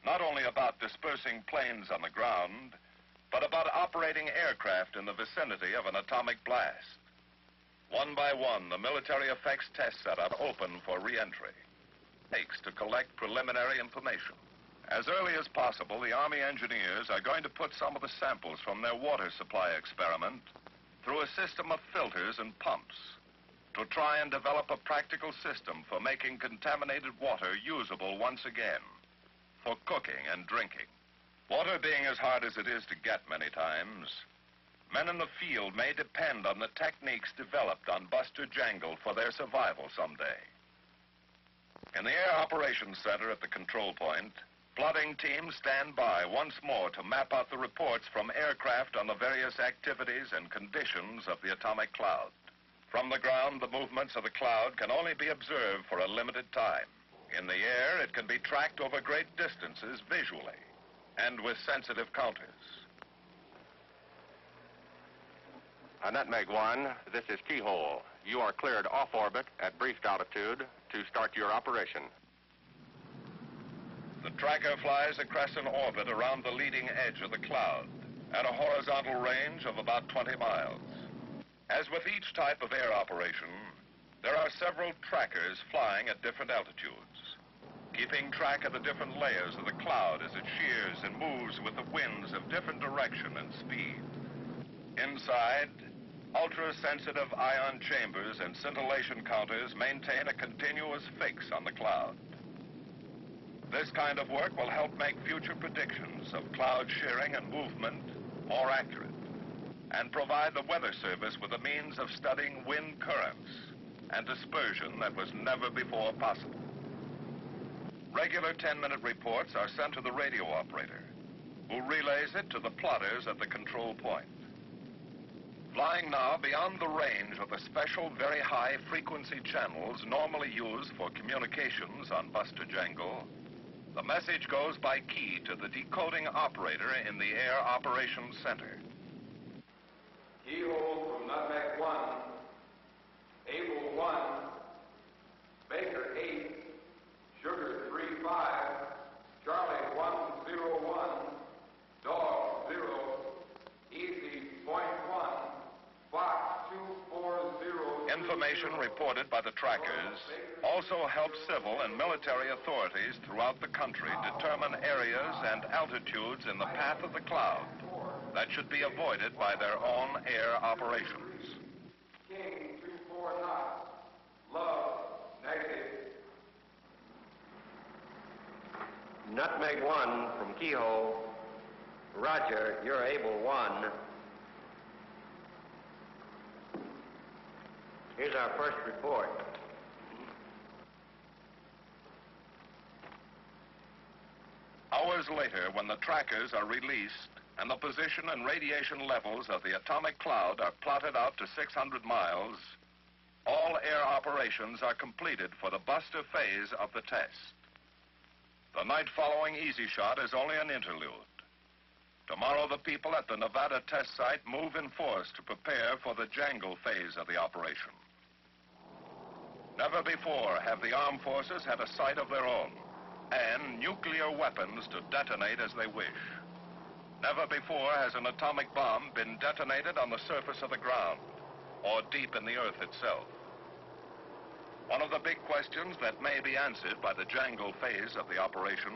not only about dispersing planes on the ground, but about operating aircraft in the vicinity of an atomic blast. One by one, the military effects test setup open for re-entry. Takes to collect preliminary information. As early as possible, the Army engineers are going to put some of the samples from their water supply experiment through a system of filters and pumps to try and develop a practical system for making contaminated water usable once again for cooking and drinking. Water being as hard as it is to get many times, men in the field may depend on the techniques developed on Buster Jangle for their survival someday. In the Air Operations Center at the control point, plotting teams stand by once more to map out the reports from aircraft on the various activities and conditions of the atomic cloud. From the ground, the movements of the cloud can only be observed for a limited time. In the air, it can be tracked over great distances visually and with sensitive counters. Nutmeg 1, this is Keyhole. You are cleared off orbit at briefed altitude to start your operation. The tracker flies a crescent orbit around the leading edge of the cloud at a horizontal range of about 20 miles. As with each type of air operation, there are several trackers flying at different altitudes, keeping track of the different layers of the cloud as it shears and moves with the winds of different direction and speed. Inside, ultra-sensitive ion chambers and scintillation counters maintain a continuous fix on the cloud. This kind of work will help make future predictions of cloud shearing and movement more accurate and provide the Weather Service with a means of studying wind currents and dispersion that was never before possible. Regular 10-minute reports are sent to the radio operator, who relays it to the plotters at the control point. Flying now beyond the range of the special very high frequency channels normally used for communications on Buster Jangle, the message goes by key to the decoding operator in the Air Operations Center. Keyhole from Nutmeg 1, Able 1, Baker 8, Sugar 35, Charlie 101, Dog 0, Easy .1, Fox 240. Information reported by the trackers also helps civil and military authorities throughout the country determine areas and altitudes in the path of the cloud that should be avoided by their own air operations. King 24 knots, love negative. Nutmeg 1 from Keyhole. Roger, you're Able 1. Here's our first report. Hours later, when the trackers are released, and the position and radiation levels of the atomic cloud are plotted out to 600 miles, all air operations are completed for the buster phase of the test. The night following Easy Shot is only an interlude. Tomorrow, the people at the Nevada test site move in force to prepare for the Jangle phase of the operation. Never before have the armed forces had a site of their own and nuclear weapons to detonate as they wish. Never before has an atomic bomb been detonated on the surface of the ground or deep in the earth itself. One of the big questions that may be answered by the Jangle phase of the operation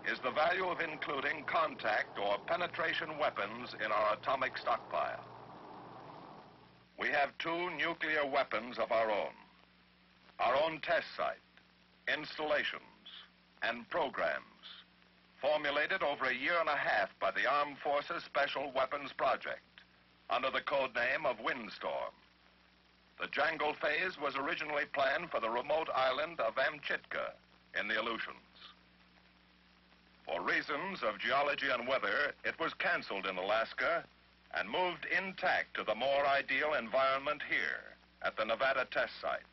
is the value of including contact or penetration weapons in our atomic stockpile. We have 2 nuclear weapons of our own test site, installations, and programs, formulated over a year and a half by the Armed Forces Special Weapons Project under the code name of Windstorm. The Jangle phase was originally planned for the remote island of Amchitka in the Aleutians. For reasons of geology and weather, it was canceled in Alaska and moved intact to the more ideal environment here at the Nevada test site.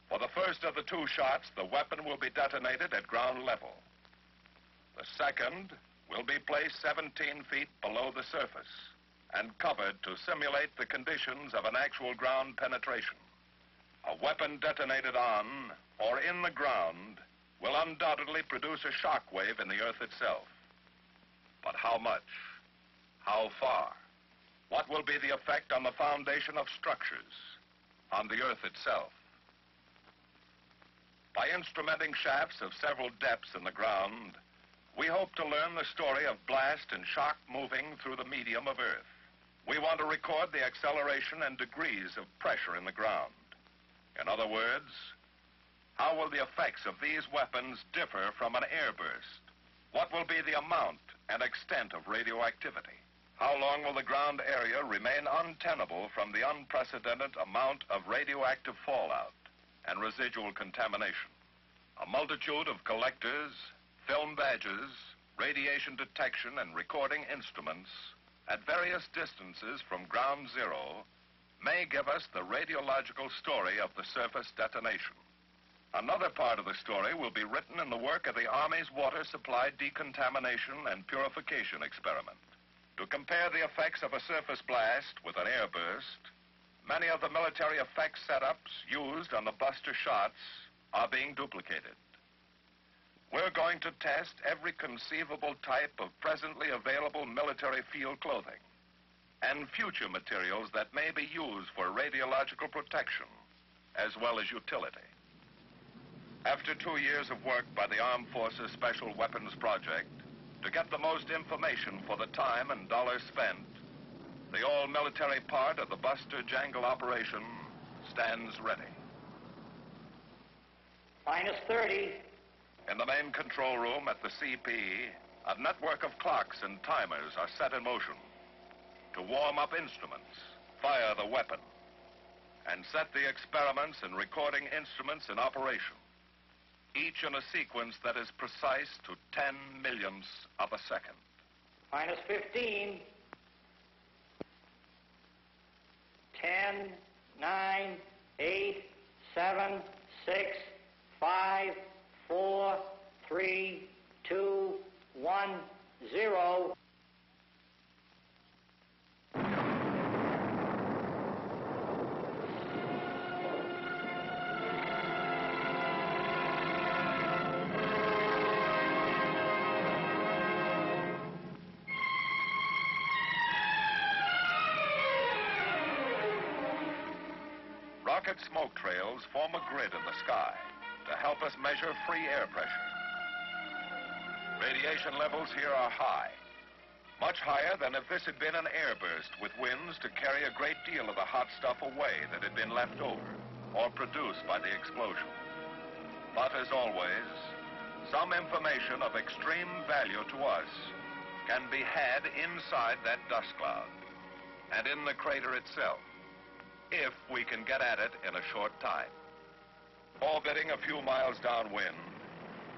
For the first of the 2 shots, the weapon will be detonated at ground level. The second will be placed 17 feet below the surface and covered to simulate the conditions of an actual ground penetration. A weapon detonated on or in the ground will undoubtedly produce a shock wave in the earth itself. But how much? How far? What will be the effect on the foundation of structures, on the earth itself? By instrumenting shafts of several depths in the ground, we hope to learn the story of blast and shock moving through the medium of earth. We want to record the acceleration and degrees of pressure in the ground. In other words, how will the effects of these weapons differ from an airburst? What will be the amount and extent of radioactivity? How long will the ground area remain untenable from the unprecedented amount of radioactive fallout and residual contamination? A multitude of collectors, film badges, radiation detection and recording instruments at various distances from ground zero may give us the radiological story of the surface detonation. Another part of the story will be written in the work of the Army's water supply decontamination and purification experiment. To compare the effects of a surface blast with an airburst, many of the military effects setups used on the buster shots are being duplicated. We're going to test every conceivable type of presently available military field clothing and future materials that may be used for radiological protection as well as utility. After 2 years of work by the Armed Forces Special Weapons Project to get the most information for the time and dollars spent, the all-military part of the Buster Jangle operation stands ready. Minus 30. In the main control room at the CP, a network of clocks and timers are set in motion to warm up instruments, fire the weapon, and set the experiments and recording instruments in operation, each in a sequence that is precise to 10 millionths of a second. Minus 15. 10, 9, 8, 7, 6, 5, 4, 3, 2, 1, 0. Rocket smoke trails form a grid in the sky to help us measure free air pressure. Radiation levels here are high, much higher than if this had been an airburst with winds to carry a great deal of the hot stuff away that had been left over or produced by the explosion. But as always, some information of extreme value to us can be had inside that dust cloud and in the crater itself, if we can get at it in a short time. Orbiting a few miles downwind,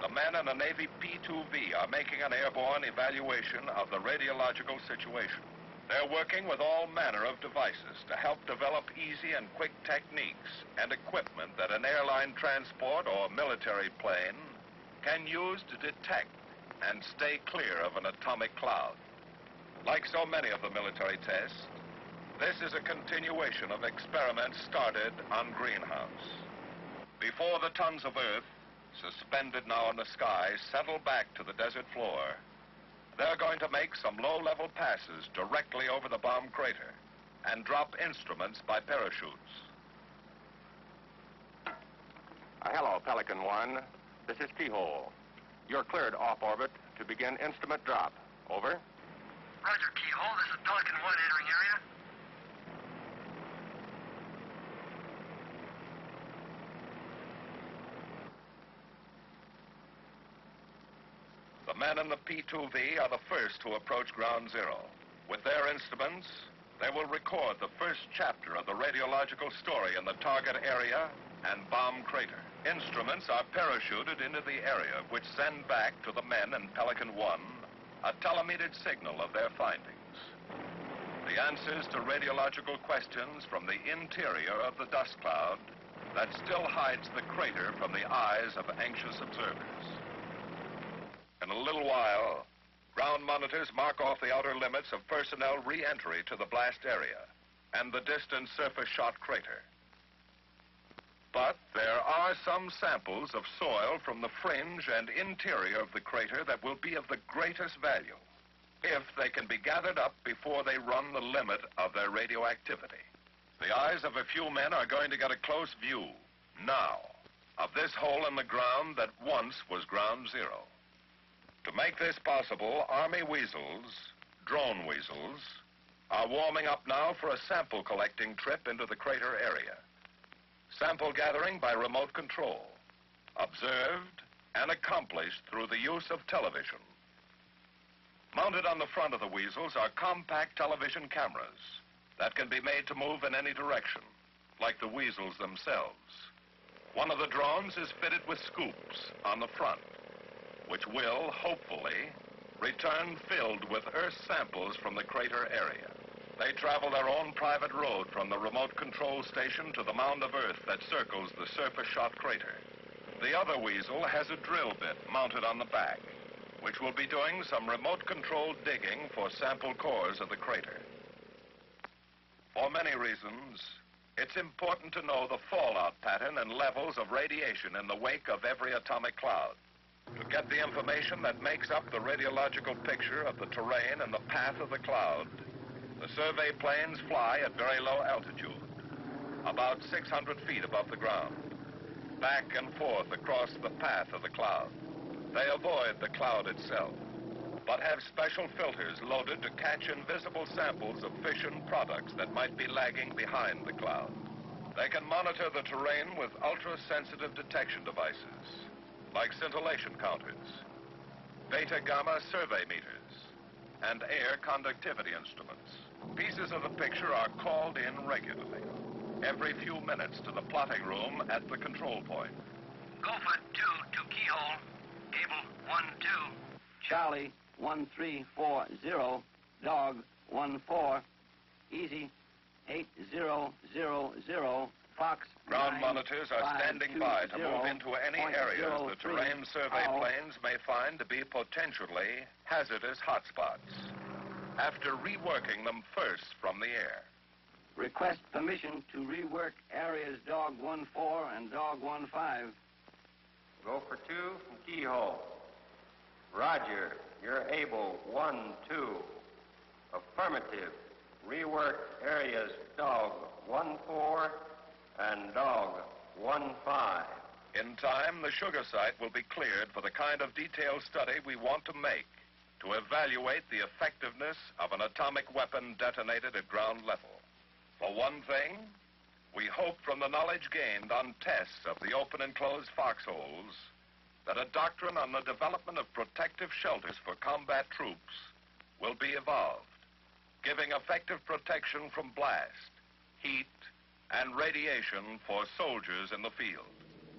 The men in a Navy P-2V are making an airborne evaluation of the radiological situation. They're working with all manner of devices to help develop easy and quick techniques and equipment that an airline transport or military plane can use to detect and stay clear of an atomic cloud. Like so many of the military tests, this is a continuation of experiments started on Greenhouse. Before the tons of Earth, suspended now in the sky, settle back to the desert floor, they're going to make some low-level passes directly over the bomb crater and drop instruments by parachutes. Hello, Pelican 1. This is Keyhole. You're cleared off orbit to begin instrument drop. Over. Roger, Keyhole. This is Pelican 1 entering area. The men in the P-2V are the first to approach ground zero. With their instruments, they will record the first chapter of the radiological story in the target area and bomb crater. Instruments are parachuted into the area, which send back to the men in Pelican 1 a telemetered signal of their findings. The answers to radiological questions from the interior of the dust cloud that still hides the crater from the eyes of anxious observers. In a little while, ground monitors mark off the outer limits of personnel re-entry to the blast area and the distant surface shot crater. But there are some samples of soil from the fringe and interior of the crater that will be of the greatest value if they can be gathered up before they run the limit of their radioactivity. The eyes of a few men are going to get a close view now of this hole in the ground that once was ground zero. To make this possible, Army weasels, drone weasels, are warming up now for a sample collecting trip into the crater area. Sample gathering by remote control, observed and accomplished through the use of television. Mounted on the front of the weasels are compact television cameras that can be made to move in any direction, like the weasels themselves. One of the drones is fitted with scoops on the front, which will, hopefully, return filled with Earth samples from the crater area. They travel their own private road from the remote control station to the mound of Earth that circles the surface shot crater. The other weasel has a drill bit mounted on the back, which will be doing some remote-controlled digging for sample cores of the crater. For many reasons, it's important to know the fallout pattern and levels of radiation in the wake of every atomic cloud. To get the information that makes up the radiological picture of the terrain and the path of the cloud, the survey planes fly at very low altitude, about 600 feet above the ground, back and forth across the path of the cloud. They avoid the cloud itself, but have special filters loaded to catch invisible samples of fission products that might be lagging behind the cloud. They can monitor the terrain with ultra-sensitive detection devices, like scintillation counters, beta-gamma survey meters, and air conductivity instruments. Pieces of the picture are called in regularly, every few minutes to the plotting room at the control point. Gopher 2 to keyhole. Cable 1-2. Charlie 1340. Dog 14. Easy 8000. Fox. Ground monitors are standing by to move into any areas the terrain survey planes may find to be potentially hazardous hotspots, after reworking them first from the air. Request permission to rework areas Dog 14 and Dog 15. Gopher 2 from keyhole. Roger, you're able 1-2. Affirmative. Rework areas Dog 14 and Dog 15. In time, the sugar site will be cleared for the kind of detailed study we want to make to evaluate the effectiveness of an atomic weapon detonated at ground level. For one thing, we hope from the knowledge gained on tests of the open and closed foxholes that a doctrine on the development of protective shelters for combat troops will be evolved, giving effective protection from blast, heat, and radiation for soldiers in the field.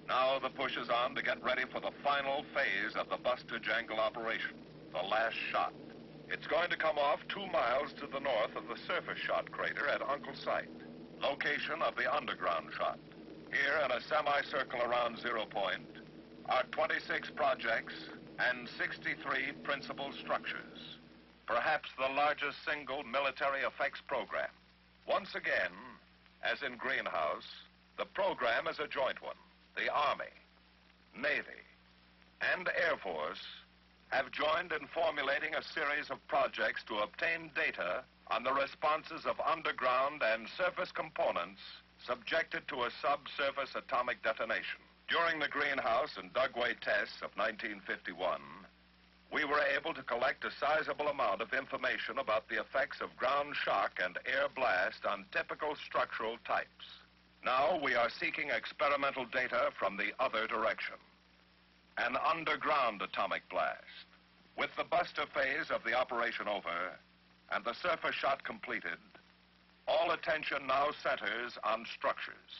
Now the push is on to get ready for the final phase of the Buster Jangle operation, the last shot. It's going to come off 2 miles to the north of the surface shot crater at Uncle Site, location of the underground shot. Here in a semicircle around 0 point are 26 projects and 63 principal structures, perhaps the largest single military effects program. Once again, as in Greenhouse, the program is a joint one. The Army, Navy, and Air Force have joined in formulating a series of projects to obtain data on the responses of underground and surface components subjected to a subsurface atomic detonation. During the Greenhouse and Dugway tests of 1951, we were able to collect a sizable amount of information about the effects of ground shock and air blast on typical structural types. Now we are seeking experimental data from the other direction. An underground atomic blast. With the buster phase of the operation over and the surface shot completed, all attention now centers on structures.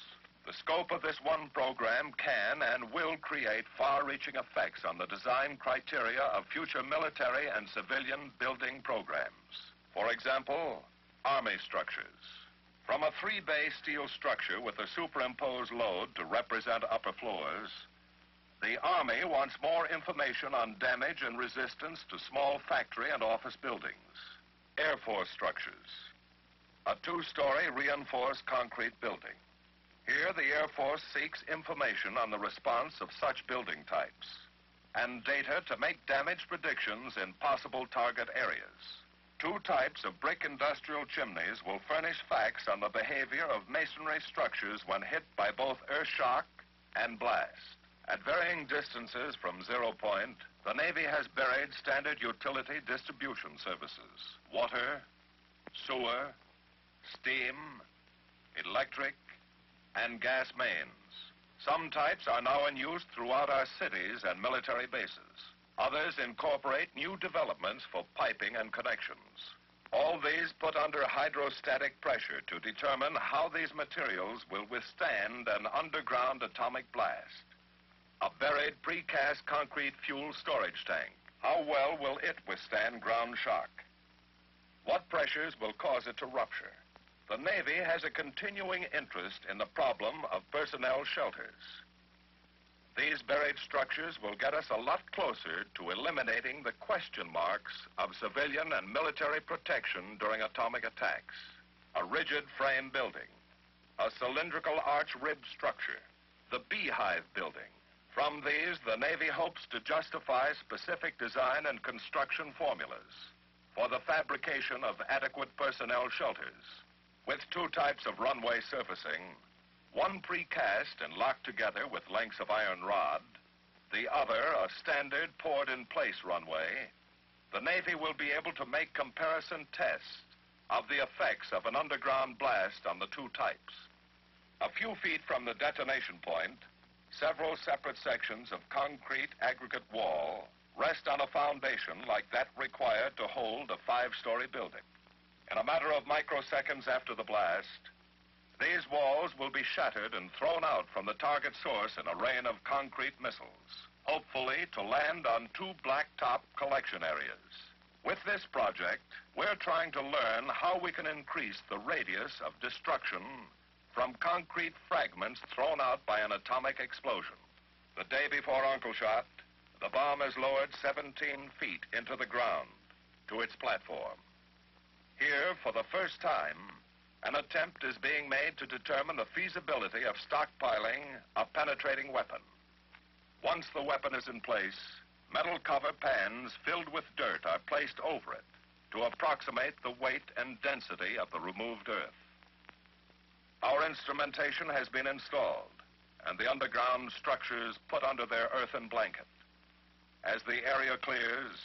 The scope of this one program can and will create far-reaching effects on the design criteria of future military and civilian building programs. For example, Army structures. From a 3-bay steel structure with a superimposed load to represent upper floors, the Army wants more information on damage and resistance to small factory and office buildings. Air Force structures. A 2-story reinforced concrete building. Here, the Air Force seeks information on the response of such building types and data to make damage predictions in possible target areas. 2 types of brick industrial chimneys will furnish facts on the behavior of masonry structures when hit by both earth shock and blast. At varying distances from 0 point, the Navy has buried standard utility distribution services: water, sewer, steam, electric, and gas mains. Some types are now in use throughout our cities and military bases. Others incorporate new developments for piping and connections. All these put under hydrostatic pressure to determine how these materials will withstand an underground atomic blast. A buried precast concrete fuel storage tank. How well will it withstand ground shock? What pressures will cause it to rupture? The Navy has a continuing interest in the problem of personnel shelters. These buried structures will get us a lot closer to eliminating the question marks of civilian and military protection during atomic attacks. A rigid frame building, a cylindrical arch rib structure, the beehive building. From these, the Navy hopes to justify specific design and construction formulas for the fabrication of adequate personnel shelters. With 2 types of runway surfacing, one precast and locked together with lengths of iron rod, the other a standard poured-in-place runway, the Navy will be able to make comparison tests of the effects of an underground blast on the 2 types. A few feet from the detonation point, several separate sections of concrete aggregate wall rest on a foundation like that required to hold a 5-story building. In a matter of microseconds after the blast, these walls will be shattered and thrown out from the target source in a rain of concrete missiles, hopefully to land on 2 blacktop collection areas. With this project, we're trying to learn how we can increase the radius of destruction from concrete fragments thrown out by an atomic explosion. The day before Uncle Shot, the bomb is lowered 17 feet into the ground to its platform. Here, for the first time, an attempt is being made to determine the feasibility of stockpiling a penetrating weapon. Once the weapon is in place, metal cover pans filled with dirt are placed over it to approximate the weight and density of the removed earth. Our instrumentation has been installed, and the underground structures put under their earthen blanket. As the area clears,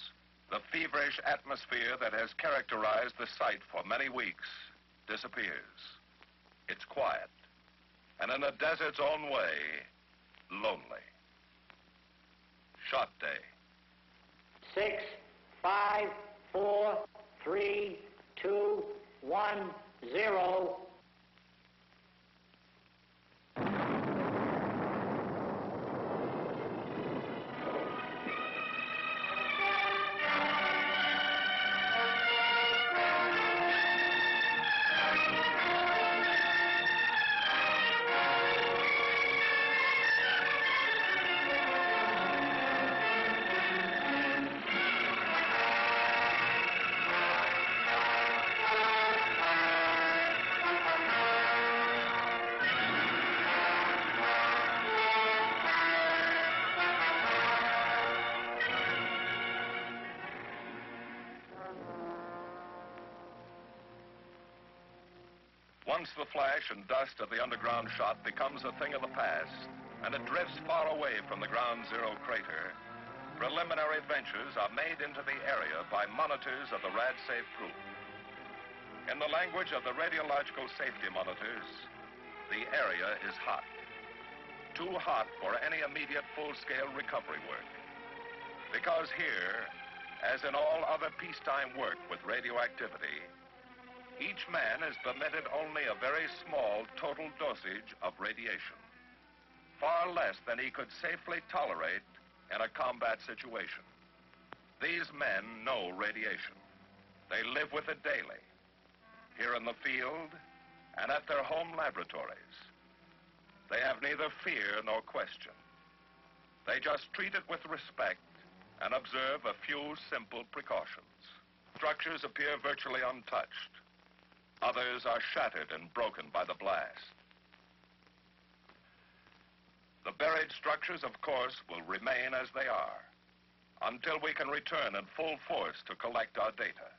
the feverish atmosphere that has characterized the site for many weeks disappears. It's quiet, and in a desert's own way, lonely. Shot day. 6, 5, 4, 3, 2, 1, 0. Once the flash and dust of the underground shot becomes a thing of the past, and it drifts far away from the ground zero crater, preliminary ventures are made into the area by monitors of the rad-safe group. In the language of the radiological safety monitors, the area is hot. Too hot for any immediate full-scale recovery work. Because here, as in all other peacetime work with radioactivity, each man is permitted only a very small total dosage of radiation, far less than he could safely tolerate in a combat situation. These men know radiation. They live with it daily, here in the field and at their home laboratories. They have neither fear nor question. They just treat it with respect and observe a few simple precautions. Structures appear virtually untouched. Others are shattered and broken by the blast. The buried structures, of course, will remain as they are until we can return in full force to collect our data.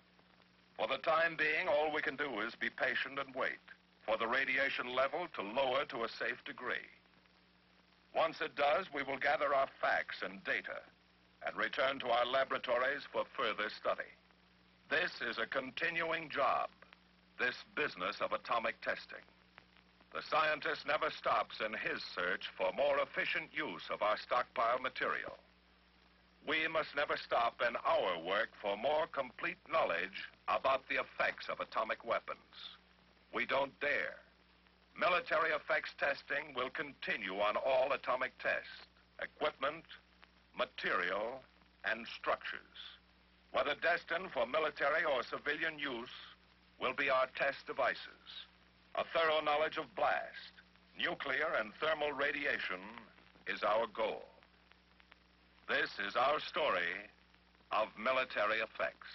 For the time being, all we can do is be patient and wait for the radiation level to lower to a safe degree. Once it does, we will gather our facts and data and return to our laboratories for further study. This is a continuing job, this business of atomic testing. The scientist never stops in his search for more efficient use of our stockpile material. We must never stop in our work for more complete knowledge about the effects of atomic weapons. We don't dare. Military effects testing will continue on all atomic tests, equipment, material, and structures. Whether destined for military or civilian use will be our test devices. A thorough knowledge of blast, nuclear and thermal radiation is our goal. This is our story of military effects.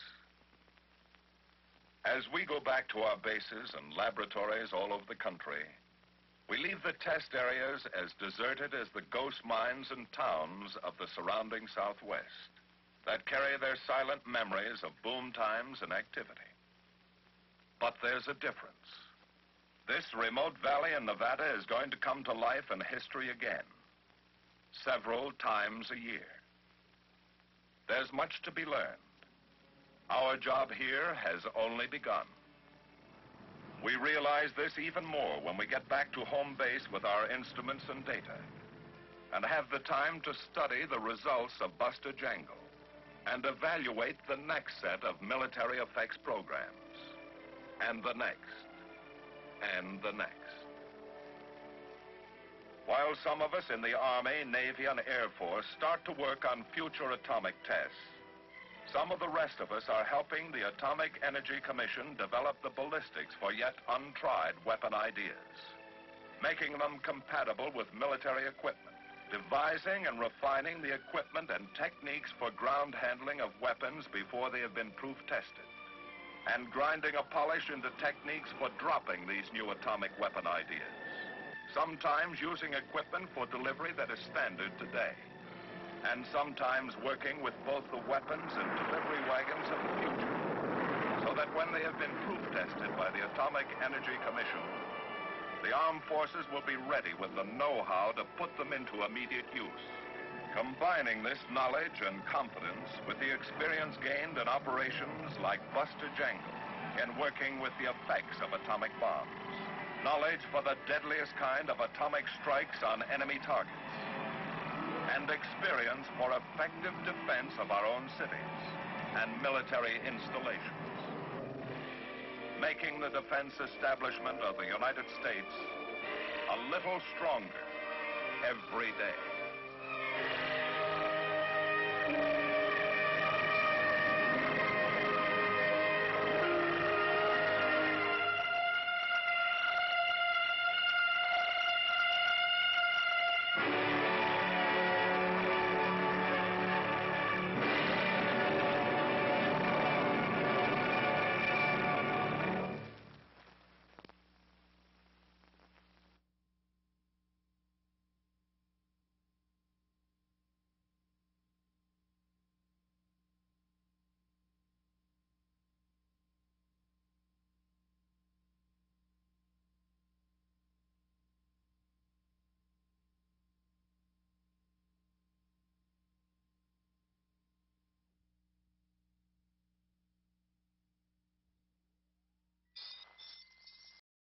As we go back to our bases and laboratories all over the country, we leave the test areas as deserted as the ghost mines and towns of the surrounding Southwest that carry their silent memories of boom times and activity. But there's a difference. This remote valley in Nevada is going to come to life in history again, several times a year. There's much to be learned. Our job here has only begun. We realize this even more when we get back to home base with our instruments and data, and have the time to study the results of Buster Jangle and evaluate the next set of military effects programs, and the next, and the next. While some of us in the Army, Navy, and Air Force start to work on future atomic tests, some of the rest of us are helping the Atomic Energy Commission develop the ballistics for yet untried weapon ideas, making them compatible with military equipment, devising and refining the equipment and techniques for ground handling of weapons before they have been proof tested, and grinding a polish into techniques for dropping these new atomic weapon ideas, sometimes using equipment for delivery that is standard today, and sometimes working with both the weapons and delivery wagons of the future, so that when they have been proof tested by the Atomic Energy Commission, the armed forces will be ready with the know-how to put them into immediate use, combining this knowledge and confidence with the experience gained in operations like Buster Jangle in working with the effects of atomic bombs, knowledge for the deadliest kind of atomic strikes on enemy targets, and experience for effective defense of our own cities and military installations, making the defense establishment of the United States a little stronger every day.